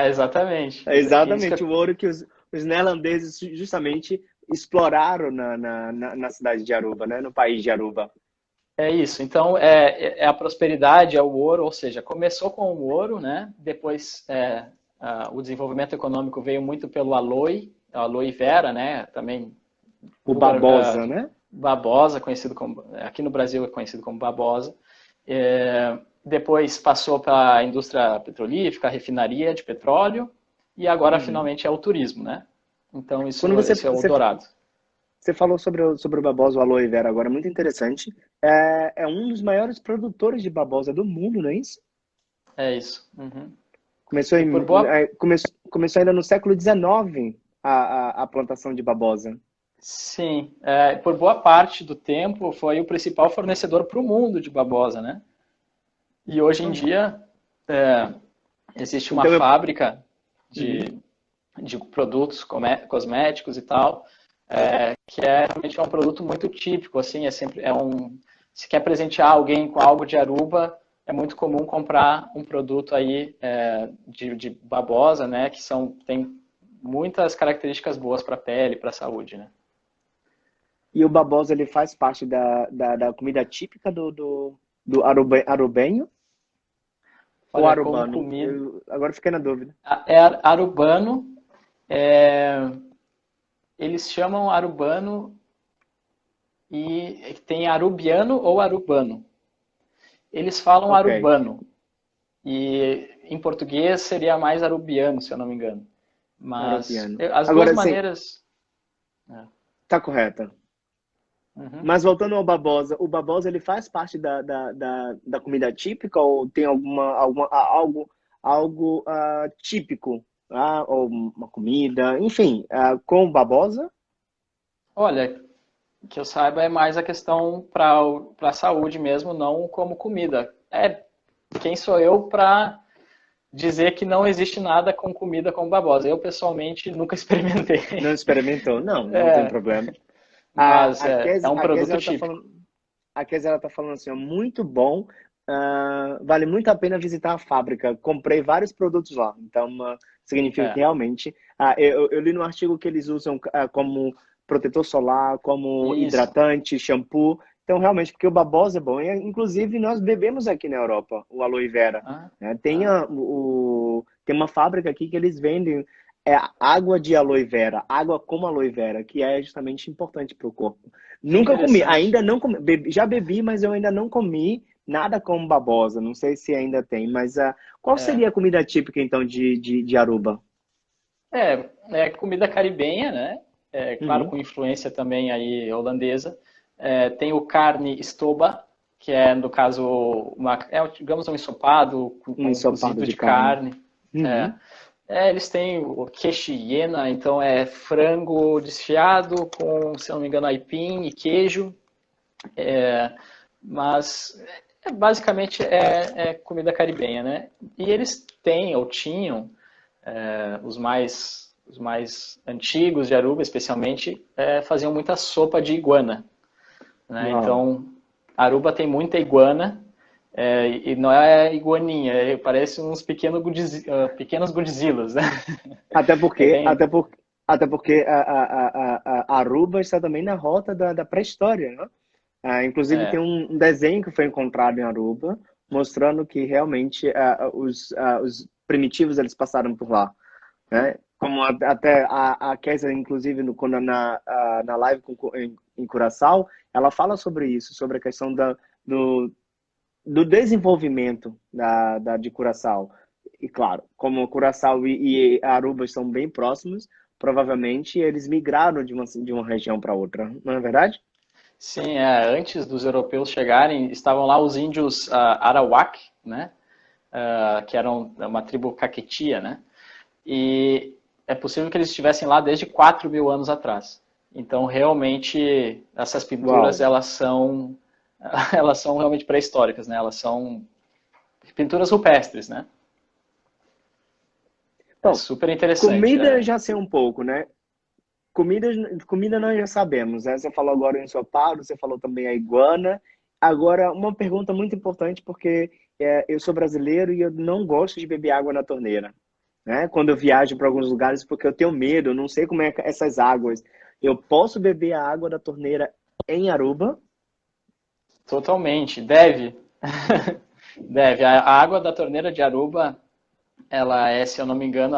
B: Exatamente.
A: É exatamente o ouro que os neerlandeses justamente exploraram na cidade de Aruba, né? No país de Aruba.
B: É isso. Então, a prosperidade, é o ouro, ou seja, começou com o ouro, né? Depois, o desenvolvimento econômico veio muito pelo aloe vera, né? Também
A: o babosa, né?
B: Babosa, conhecido como, aqui no Brasil é conhecido como babosa. Depois passou para a indústria petrolífera, a refinaria de petróleo, e agora finalmente é o turismo, né? Então isso é o dourado.
A: Você falou sobre o babosa, o aloe vera agora, muito interessante. É um dos maiores produtores de babosa do mundo, não é isso?
B: É isso. Uhum.
A: Começou ainda no século XIX a plantação de babosa.
B: Sim, por boa parte do tempo foi o principal fornecedor para o mundo de babosa, né? E hoje em dia existe uma fábrica de produtos cosméticos e tal, que realmente um produto muito típico, assim, se quer presentear alguém com algo de Aruba, é muito comum comprar um produto aí de babosa, né, que tem muitas características boas para a pele, para a saúde, né?
A: E o babosa, ele faz parte da comida típica do arubenho? Ou arubano? Comida... agora fiquei na dúvida.
B: Arubano, eles chamam arubano e tem arubiano ou arubano. Eles falam arubano. E em português seria mais arubiano, se eu não me engano. Mas as duas maneiras...
A: Tá correta. Mas voltando ao babosa, o babosa ele faz parte da comida típica ou tem algo típico? Ou uma comida, enfim, com babosa?
B: Olha, que eu saiba é mais a questão para a saúde mesmo, não como comida. Quem sou eu para dizer que não existe nada com comida com babosa? Eu, pessoalmente, nunca experimentei.
A: Não experimentou? Não tem problema.
B: Mas é um produto típico.
A: A Kézia está falando assim, muito bom, vale muito a pena visitar a fábrica. Comprei vários produtos lá, então significa que realmente... eu li no artigo que eles usam como protetor solar, como hidratante, shampoo. Então, realmente, porque o babosa é bom. Inclusive, nós bebemos aqui na Europa o aloe vera. Tem uma fábrica aqui que eles vendem água de aloe vera, água com aloe vera, que é justamente importante para o corpo. Nunca comi, ainda não comi, já bebi, mas eu ainda não comi nada com babosa. Não sei se ainda tem, mas qual seria a comida típica, então, de Aruba?
B: Comida caribenha, né? Claro, com influência também aí holandesa. Tem o carne estoba, que é, no caso, digamos um ensopado com cozido de carne. Eles têm o queixe hiena, então é frango desfiado com, se não me engano, aipim e queijo. Mas basicamente é comida caribenha, né? E eles têm ou tinham os mais antigos de Aruba, especialmente, faziam muita sopa de iguana. Né? Então, Aruba tem muita iguana E não é iguaninha, parece uns pequenos Godzillas, né?
A: Até
B: É
A: porque,
B: bem,
A: até por, até porque a Aruba está também na rota da pré-história, né? Inclusive tem
B: é,
A: um desenho que foi encontrado em Aruba, mostrando que realmente os primitivos eles passaram por lá, né? Como até a Kézia, inclusive, quando na live em Curaçao, ela fala sobre isso, sobre a questão do, do desenvolvimento de Curaçao. E claro, como Curaçao e Aruba são bem próximos, provavelmente eles migraram de uma região para outra, não é verdade?
B: sim, antes dos europeus chegarem, estavam lá os índios Arawak, né? Que eram uma tribo caquetia, né? E é possível que eles estivessem lá desde 4.000 anos atrás. Então, realmente, essas pinturas,
A: Uau!
B: elas são realmente pré-históricas, né? Elas são pinturas rupestres, né? É
A: Bom,
B: super interessante.
A: comida eu já sei um pouco, né? Comida, comida nós já sabemos, né? Você falou agora em ensopado, você falou também a iguana. Agora, uma pergunta muito importante, porque eu sou brasileiro e eu não gosto de beber água na torneira, né? Quando eu viajo para alguns lugares, porque eu tenho medo, eu não sei como é essas águas. Eu posso beber a água da torneira em Aruba?
B: Totalmente. Deve. Deve. A água da torneira de Aruba, ela é, se eu não me engano,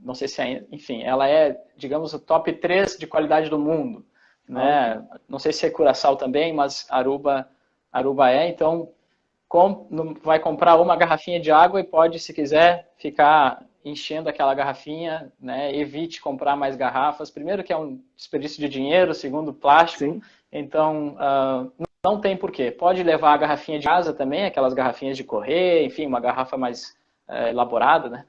B: não sei se é, enfim, ela é, digamos, o top 3 de qualidade do mundo,
A: Ah, ok.
B: né? Não sei se é Curaçao também, mas Aruba é, então vai comprar uma garrafinha de água e pode, se quiser, ficar enchendo aquela garrafinha, né? Evite comprar mais garrafas. Primeiro que é um desperdício de dinheiro, segundo plástico,
A: Sim.
B: então não tem porquê. Pode levar a garrafinha de casa também, aquelas garrafinhas de correr, enfim, uma garrafa mais elaborada, né?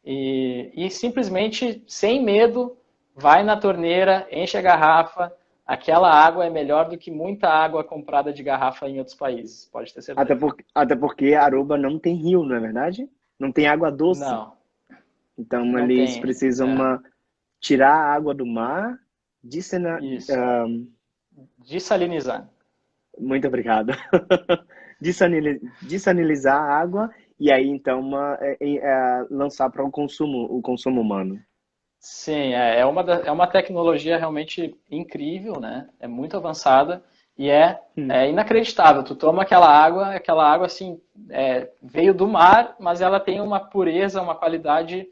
B: E simplesmente, sem medo, vai na torneira, enche a garrafa. Aquela água é melhor do que muita água comprada de garrafa em outros países, pode ter certeza.
A: Até porque Aruba não tem rio, não é verdade? Não tem água doce.
B: Não,
A: Então,
B: não
A: eles
B: tem.
A: precisam tirar a água do mar,
B: Isso. Desalinizar.
A: muito obrigado. Desalinizar a água e aí então lançar para o consumo humano.
B: Sim, é uma tecnologia realmente incrível, né? É muito avançada e é inacreditável. Tu toma aquela água assim, veio do mar, mas ela tem uma pureza, uma qualidade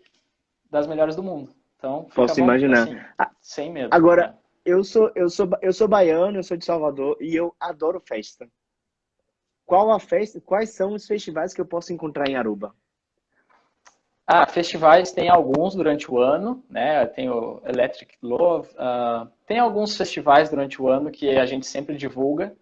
B: das melhores do mundo. Então fica
A: Posso
B: bom,
A: imaginar.
B: assim, sem medo.
A: Agora, eu sou baiano, eu sou de Salvador e eu adoro festa. Qual a festa? Quais são os festivais que eu posso encontrar em Aruba?
B: Festivais tem alguns durante o ano, né? Tem o Electric Love, tem alguns festivais durante o ano que a gente sempre divulga.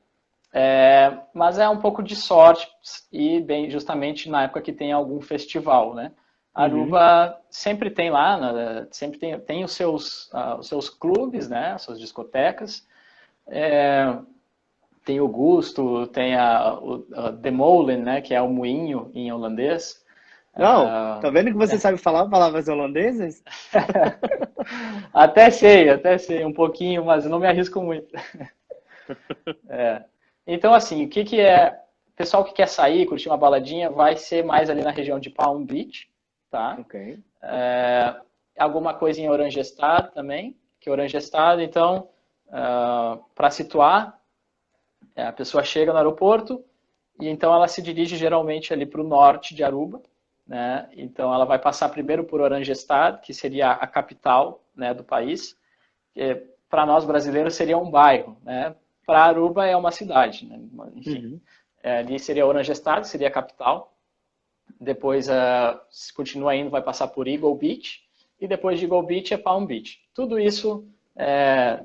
B: Mas é um pouco de sorte e bem justamente na época que tem algum festival, né?
A: Uhum.
B: Aruba sempre tem lá, sempre tem os seus clubes, né? As suas discotecas. Tem o Gusto, tem a The Molen, né? Que é o moinho em holandês.
A: Não,
B: Ah,
A: tá vendo que você sabe falar palavras holandesas?
B: até sei um pouquinho, mas eu não me arrisco muito. Então, assim, o que que é... O pessoal que quer sair, curtir uma baladinha, vai ser mais ali na região de Palm Beach, tá?
A: Ok.
B: Alguma coisa em Oranjestad também, que Oranjestad, então, para situar, a pessoa chega no aeroporto e então ela se dirige geralmente ali para o norte de Aruba, né? Então ela vai passar primeiro por Oranjestad, que seria a capital, né, do país. Para nós brasileiros seria um bairro, né? Para Aruba é uma cidade, né? Enfim.
A: Uhum.
B: Ali seria Oranjestad, seria a capital. Depois, se continua indo, vai passar por Eagle Beach. E depois de Eagle Beach é Palm Beach. Tudo isso,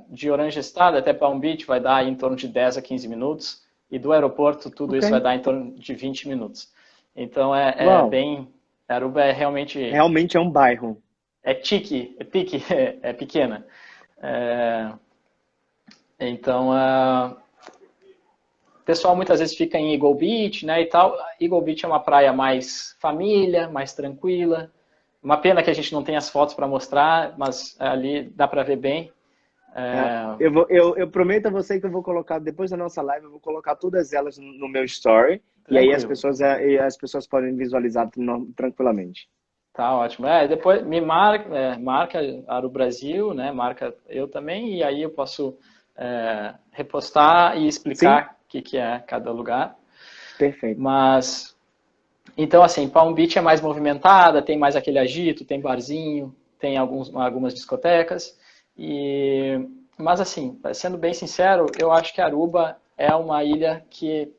B: de Oranjestad até Palm Beach, vai dar em torno de 10 a 15 minutos. E do aeroporto, tudo
A: Ok.
B: isso vai dar em torno de 20 minutos. Então,
A: Uau.
B: Aruba é realmente...
A: Realmente é um bairro.
B: pique, é pequena. É, então, o pessoal muitas vezes fica em Eagle Beach, né, e tal. Eagle Beach é uma praia mais família, mais tranquila. Uma pena que a gente não tem as fotos para mostrar, mas ali dá para ver bem. É,
A: Eu prometo a você que eu vou colocar, depois da nossa live, eu vou colocar todas elas no meu story. E aí
B: Tranquilo.
A: as pessoas podem visualizar tranquilamente.
B: Tá ótimo. Depois me marca Aruba Brasil, né? Marca eu também, e aí eu posso repostar e
A: Sim,
B: explicar o que, que é cada lugar.
A: perfeito.
B: Mas, então assim, Palm Beach é mais movimentada, tem mais aquele agito, tem barzinho, tem algumas discotecas. Mas assim, sendo bem sincero, eu acho que Aruba é uma ilha que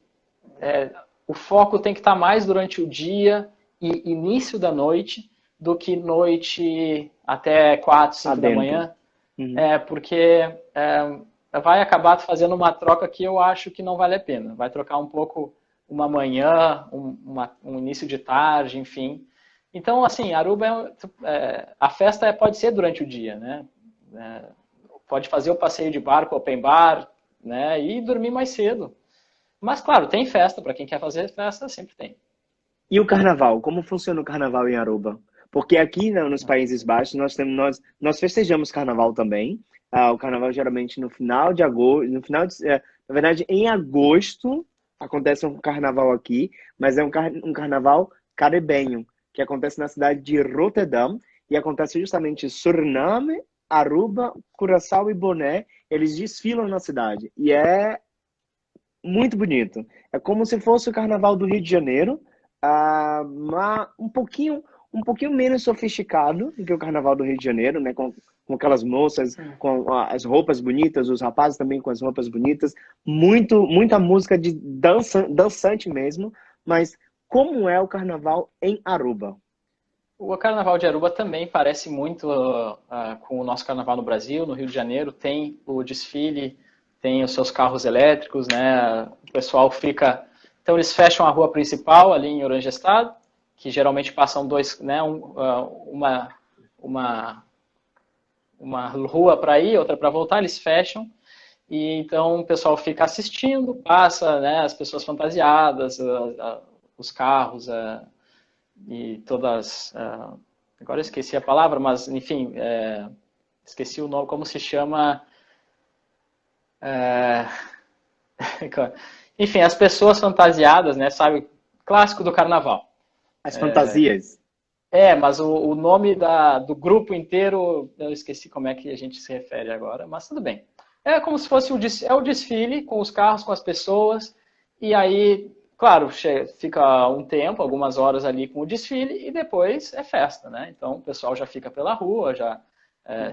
B: o foco tem que estar mais durante o dia e início da noite do que noite até 4, 5 da
A: Adentro.
B: manhã,
A: Uhum.
B: porque vai acabar fazendo uma troca que eu acho que não vale a pena. Vai trocar um pouco uma manhã, um início de tarde, enfim. Então, assim, Aruba, a festa pode ser durante o dia, né? É, pode fazer o passeio de barco, open bar, né? E dormir mais cedo. Mas, claro, tem festa. Para quem quer fazer festa, sempre tem.
A: E o carnaval? Como funciona o carnaval em Aruba? Porque aqui nos Países Baixos nós festejamos carnaval também. O carnaval geralmente no final de agosto, na verdade em agosto acontece um carnaval aqui, mas é um carnaval caribenho que acontece na cidade de Roterdã e acontece justamente em Suriname, Aruba, Curaçao e Boné. Eles desfilam na cidade e é muito bonito. É como se fosse o Carnaval do Rio de Janeiro, um pouquinho menos sofisticado do que o Carnaval do Rio de Janeiro, né? Com aquelas moças com as roupas bonitas, os rapazes também com as roupas bonitas, muita música de dançante mesmo. Mas como é o Carnaval em Aruba?
B: O Carnaval de Aruba também parece muito com o nosso Carnaval no Brasil, no Rio de Janeiro. Tem o desfile, tem os seus carros elétricos, né? O pessoal fica. Então eles fecham a rua principal ali em Oranjestad, que geralmente passam dois, né? Uma, uma rua para ir, outra para voltar. Eles fecham e então o pessoal fica assistindo, passa, né? As pessoas fantasiadas, os carros. E todas. Agora eu esqueci a palavra, mas enfim, esqueci o nome, como se chama. é, enfim, as pessoas fantasiadas, né? Sabe, clássico do carnaval.
A: As fantasias.
B: Mas o nome do grupo inteiro, eu esqueci como é que a gente se refere agora, mas tudo bem. É como se fosse o desfile com os carros, com as pessoas, e aí, claro, fica um tempo, algumas horas ali com o desfile, e depois é festa, né? Então o pessoal já fica pela rua, já é,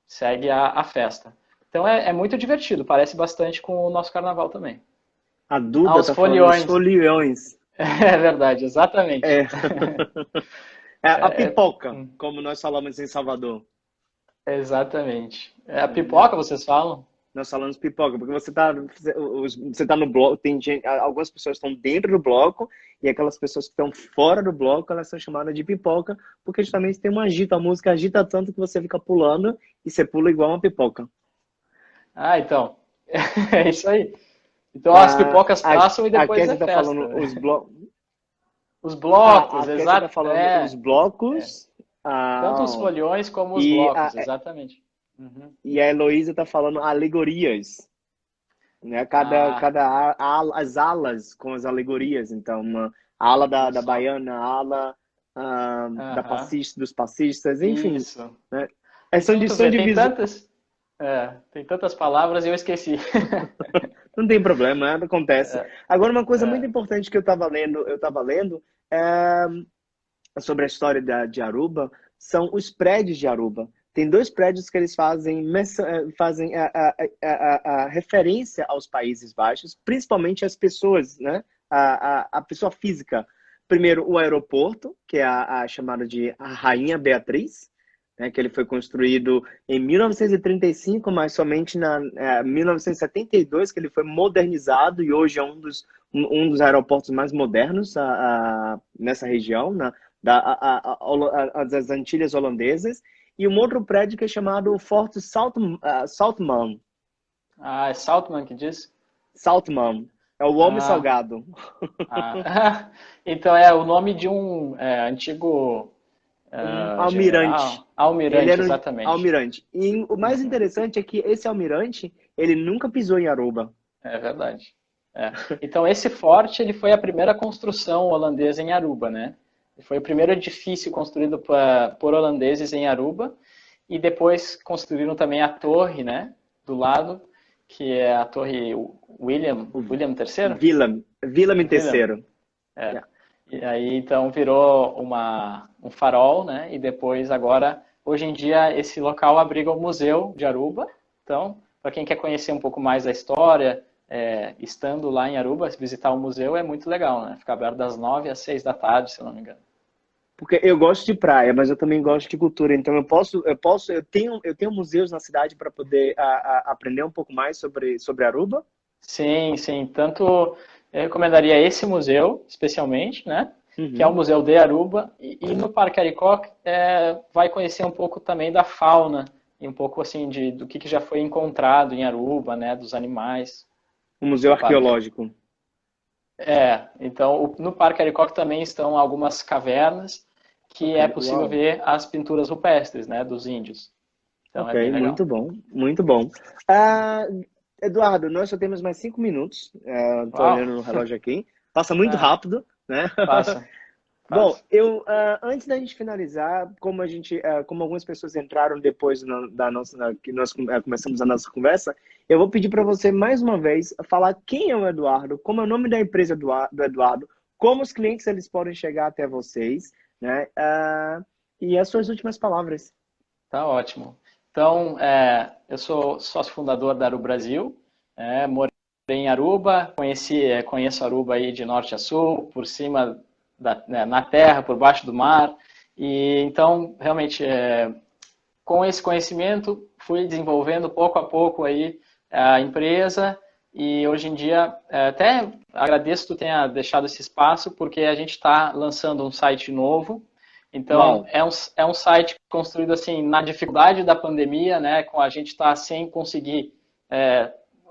B: segue a festa. Então é muito divertido, parece bastante com o nosso carnaval também.
A: A Duda
B: Os
A: tá falando os
B: foliões.
A: foliões.
B: É verdade, exatamente.
A: É. É a pipoca, como nós falamos em Salvador.
B: Exatamente. É a
A: Né?
B: pipoca, vocês falam?
A: Nós falamos pipoca, porque você tá no bloco, algumas pessoas estão dentro do bloco e aquelas pessoas que estão fora do bloco, elas são chamadas de pipoca, porque justamente tem uma agita, a música agita tanto que você fica pulando e você pula igual uma pipoca.
B: Então. É isso aí. Então as
A: Ah,
B: pipocas
A: a,
B: passam e
A: a
B: depois é
A: Kézia tá falando
B: festa, né?
A: os blocos.
B: Os blocos,
A: A Kézia tá
B: exato.
A: falando os blocos.
B: Tanto os
A: Ah,
B: foliões como os
A: e
B: blocos, exatamente. Uhum.
A: e a Heloísa tá falando alegorias. Né?
B: Ah,
A: As alas com as alegorias. Então, uma ala
B: viu
A: da
B: só?
A: baiana, ala
B: Aham.
A: dos passistas, enfim.
B: Isso.
A: Né?
B: Então tu
A: São
B: vê,
A: divisões.
B: tem tantas palavras e eu esqueci.
A: Não tem problema, nada acontece. Agora, uma coisa muito importante que eu tava lendo é, sobre a história de Aruba são os prédios de Aruba. Tem dois prédios que eles fazem a referência aos Países Baixos, principalmente as pessoas, né? A pessoa física. Primeiro, o aeroporto, que é a chamada de a Rainha Beatriz, né? Que ele foi construído em 1935, mas somente na 1972 que ele foi modernizado e hoje é um dos aeroportos mais modernos nessa região, das Antilhas Holandesas, e um outro prédio que é chamado Forte Saltman.
B: É Saltman que diz?
A: Saltman. É o Homem
B: Ah,
A: Salgado.
B: então é o nome de um antigo
A: Um
B: general,
A: almirante. Ele
B: almirante,
A: era um
B: exatamente.
A: almirante. E o mais
B: Uhum.
A: interessante é que esse almirante, ele nunca pisou em Aruba.
B: É verdade. Então, esse forte ele foi a primeira construção holandesa em Aruba, né? Foi o primeiro edifício construído por holandeses em Aruba. E depois construíram também a torre, né? Do lado, que é a torre William III?
A: Willem
B: William.
A: III.
B: É. E aí, então, virou um farol, né? E depois, agora, hoje em dia, esse local abriga o Museu de Aruba. Então, para quem quer conhecer um pouco mais da história, estando lá em Aruba, visitar o museu é muito legal, né? Fica aberto das 9 às 6 da tarde, se eu não me engano.
A: Porque eu gosto de praia, mas eu também gosto de cultura. Então eu tenho museus na cidade para poder aprender um pouco mais sobre Aruba.
B: Sim, sim. Tanto eu recomendaria esse museu, especialmente, né? Que é o
A: Uhum.
B: Museu de Aruba. E no Parque Aricoque vai conhecer um pouco também da fauna e um pouco assim do que já foi encontrado em Aruba, né? Dos animais
A: Um museu
B: no parque.
A: arqueológico.
B: Então no Parque Aricoque também estão algumas cavernas que é possível
A: Uau.
B: ver as pinturas rupestres, né? Dos índios. Então é bem
A: Ok,
B: legal.
A: muito bom, muito bom. Ah, Eduardo, nós só temos mais 5 minutos. Estou
B: Uau!
A: olhando no relógio aqui. Passa muito
B: Ah,
A: rápido, né?
B: passa,
A: Bom,
B: passa.
A: antes da gente finalizar, como algumas pessoas entraram depois da nossa, que nós começamos a nossa conversa, eu vou pedir para você mais uma vez falar quem é o Eduardo, como é o nome da empresa do Eduardo, como os clientes eles podem chegar até vocês, né? E as suas últimas palavras.
B: Tá ótimo. Então, eu sou sócio fundador da Aru Brasil, morei em Aruba, conheço Aruba aí de norte a sul, por cima, na terra, por baixo do mar, e então, realmente, com esse conhecimento, fui desenvolvendo pouco a pouco aí a empresa, e hoje em dia, até agradeço que tu tenha deixado esse espaço, porque a gente está lançando um site novo. Então,
A: Uau,
B: é um site construído assim na dificuldade da pandemia, né? Com a gente estar sem conseguir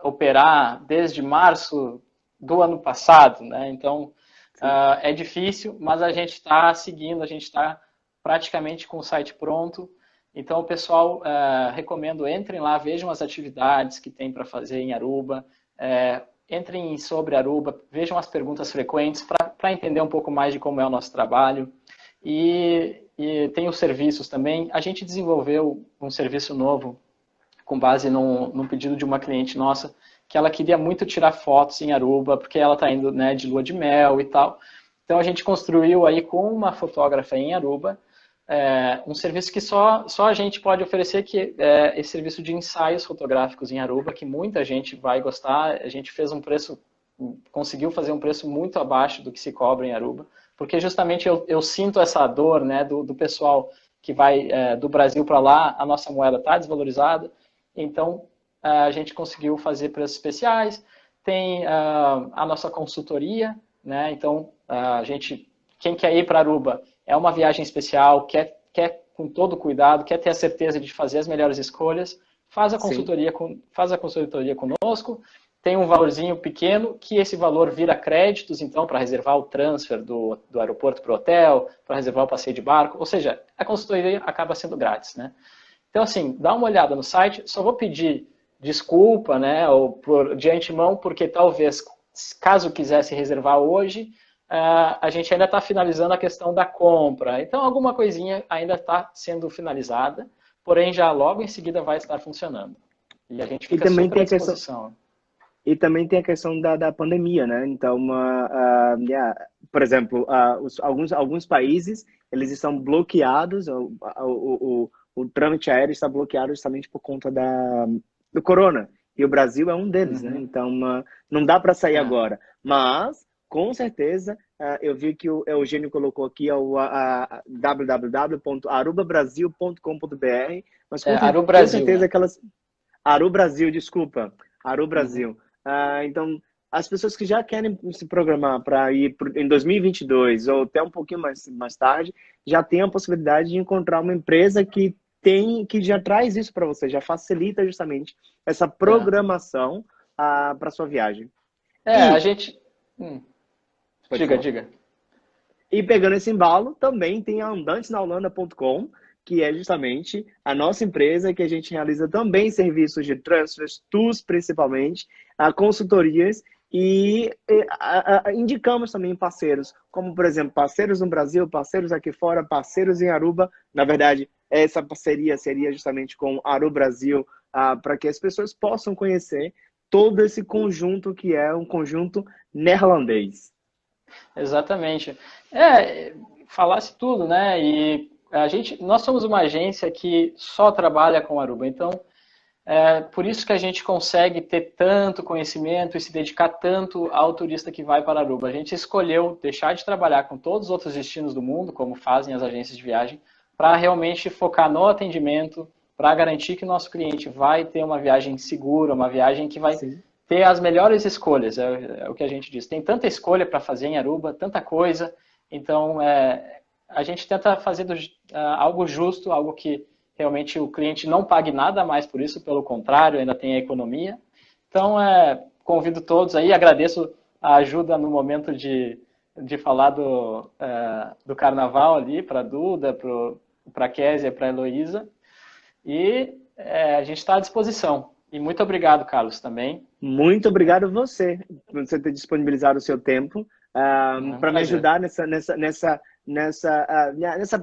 B: operar desde março do ano passado, né? Então,
A: sim.
B: é difícil, mas a gente está seguindo, a gente está praticamente com o site pronto. Então, o pessoal, recomendo, entrem lá, vejam as atividades que tem para fazer em Aruba, entrem sobre Aruba, vejam as perguntas frequentes para entender um pouco mais de como é o nosso trabalho. E tem os serviços também. A gente desenvolveu um serviço novo com base num pedido de uma cliente nossa, que ela queria muito tirar fotos em Aruba, porque ela está indo, né, de lua de mel e tal. Então a gente construiu aí com uma fotógrafa em Aruba um serviço que só a gente pode oferecer, que é esse serviço de ensaios fotográficos em Aruba, que muita gente vai gostar. A gente fez conseguiu fazer um preço muito abaixo do que se cobra em Aruba, porque justamente eu sinto essa dor, né, do pessoal que vai do Brasil para lá, a nossa moeda está desvalorizada, então a gente conseguiu fazer preços especiais, tem a nossa consultoria, né, então quem quer ir para Aruba é uma viagem especial, quer com todo cuidado, quer ter a certeza de fazer as melhores escolhas, faz a
A: Sim.
B: consultoria conosco, tem um valorzinho pequeno, que esse valor vira créditos, então, para reservar o transfer do aeroporto para o hotel, para reservar o passeio de barco, ou seja, a consultoria acaba sendo grátis, né? Então, assim, dá uma olhada no site, só vou pedir desculpa, né, ou de antemão, porque talvez, caso quisesse reservar hoje, a gente ainda está finalizando a questão da compra. Então, alguma coisinha ainda está sendo finalizada, porém, já logo em seguida vai estar funcionando. E a gente
A: E
B: fica
A: também
B: super
A: tem
B: à
A: a questão,
B: disposição.
A: da pandemia, né? Então, por exemplo, alguns países eles estão bloqueados, o trâmite aéreo está bloqueado justamente por conta do corona. E o Brasil é um deles, né?
B: Uhum.
A: Então, não dá para sair
B: É.
A: agora. Mas, com certeza, eu vi que o Eugênio colocou aqui www.arubabrasil.com.br, mas
B: Aru
A: com
B: Brasil,
A: certeza
B: né?
A: aquelas Aru Brasil, desculpa. Aru
B: Uhum.
A: Brasil. Então, as pessoas que já querem se programar para ir em 2022 ou até um pouquinho mais tarde, já tem a possibilidade de encontrar uma empresa que já traz isso para você, já facilita justamente essa
B: É.
A: programação para sua viagem.
B: A
A: E,
B: gente. Hum,
A: pode
B: diga,
A: falar.
B: diga.
A: E pegando esse embalo, também tem a andantesnaholanda.com, que é justamente a nossa empresa, que a gente realiza também serviços de transfers, tours principalmente, consultorias, indicamos também parceiros, como, por exemplo, parceiros no Brasil, parceiros aqui fora, parceiros em Aruba. Na verdade, essa parceria seria justamente com Aruba Brasil, para que as pessoas possam conhecer todo esse conjunto que é um conjunto neerlandês.
B: Exatamente. Falasse tudo, né? E nós somos uma agência que só trabalha com Aruba, então por isso que a gente consegue ter tanto conhecimento e se dedicar tanto ao turista que vai para Aruba. A gente escolheu deixar de trabalhar com todos os outros destinos do mundo, como fazem as agências de viagem, para realmente focar no atendimento, para garantir que o nosso cliente vai ter uma viagem segura, uma viagem que vai
A: Sim.
B: ter as melhores escolhas, é o que a gente diz. Tem tanta escolha para fazer em Aruba, tanta coisa, então a gente tenta fazer algo justo, algo que realmente o cliente não pague nada mais por isso, pelo contrário, ainda tem a economia. Então, convido todos aí, agradeço a ajuda no momento de falar do carnaval ali, para a Duda, para a Kézia, para a Heloísa. E a gente está à disposição. E muito obrigado, Carlos, também.
A: Muito obrigado a você, por você ter disponibilizado o seu tempo para me ajudar nessa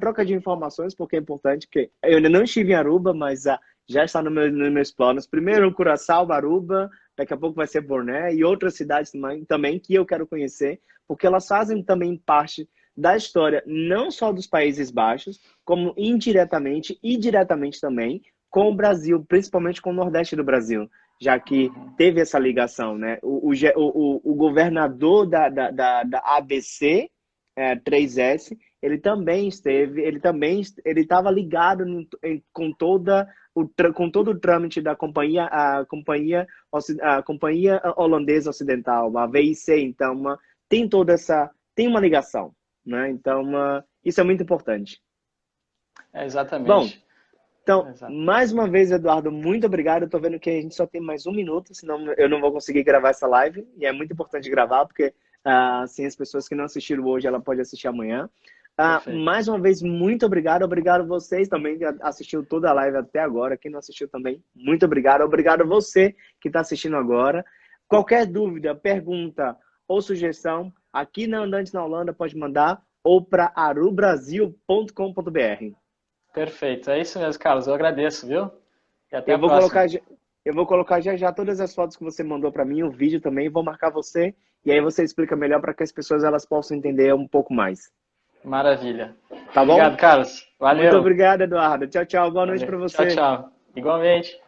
A: troca de informações, porque é importante, que eu ainda não estive em Aruba, mas já está nos meus planos. Primeiro, Curaçao, Aruba, daqui a pouco vai ser Borné e outras cidades também que eu quero conhecer, porque elas fazem também parte da história, não só dos Países Baixos, como indiretamente e diretamente também com o Brasil, principalmente com o Nordeste do Brasil, já que teve essa ligação, né? O governador da ABC, 3S, ele também estava ligado com todo o trâmite da a companhia holandesa ocidental, a VIC. Então, tem uma ligação, né? Então, isso é muito importante.
B: Exatamente.
A: Bom, então, mais uma vez, Eduardo, muito obrigado. Eu tô vendo que a gente só tem mais 1 minuto, senão eu não vou conseguir gravar essa live. E é muito importante gravar, porque assim, as pessoas que não assistiram hoje, ela pode assistir amanhã. Mais uma vez, muito obrigado. Obrigado a vocês também que assistiu toda a live até agora. Quem não assistiu também, muito obrigado. Obrigado a você que está assistindo agora. Qualquer dúvida, pergunta ou sugestão, aqui na Andantes na Holanda, pode mandar, ou para arubrasil.com.br.
B: Perfeito, é isso mesmo, Carlos. Eu agradeço, viu? E até
A: a próxima. Eu vou colocar já todas as fotos que você mandou para mim, o vídeo também, vou marcar você, e aí você explica melhor para que as pessoas elas possam entender um pouco mais.
B: Maravilha.
A: Tá bom?
B: Obrigado, Carlos. Valeu.
A: Muito obrigado, Eduardo. Tchau, tchau. Boa noite para você.
B: Tchau, tchau. Igualmente.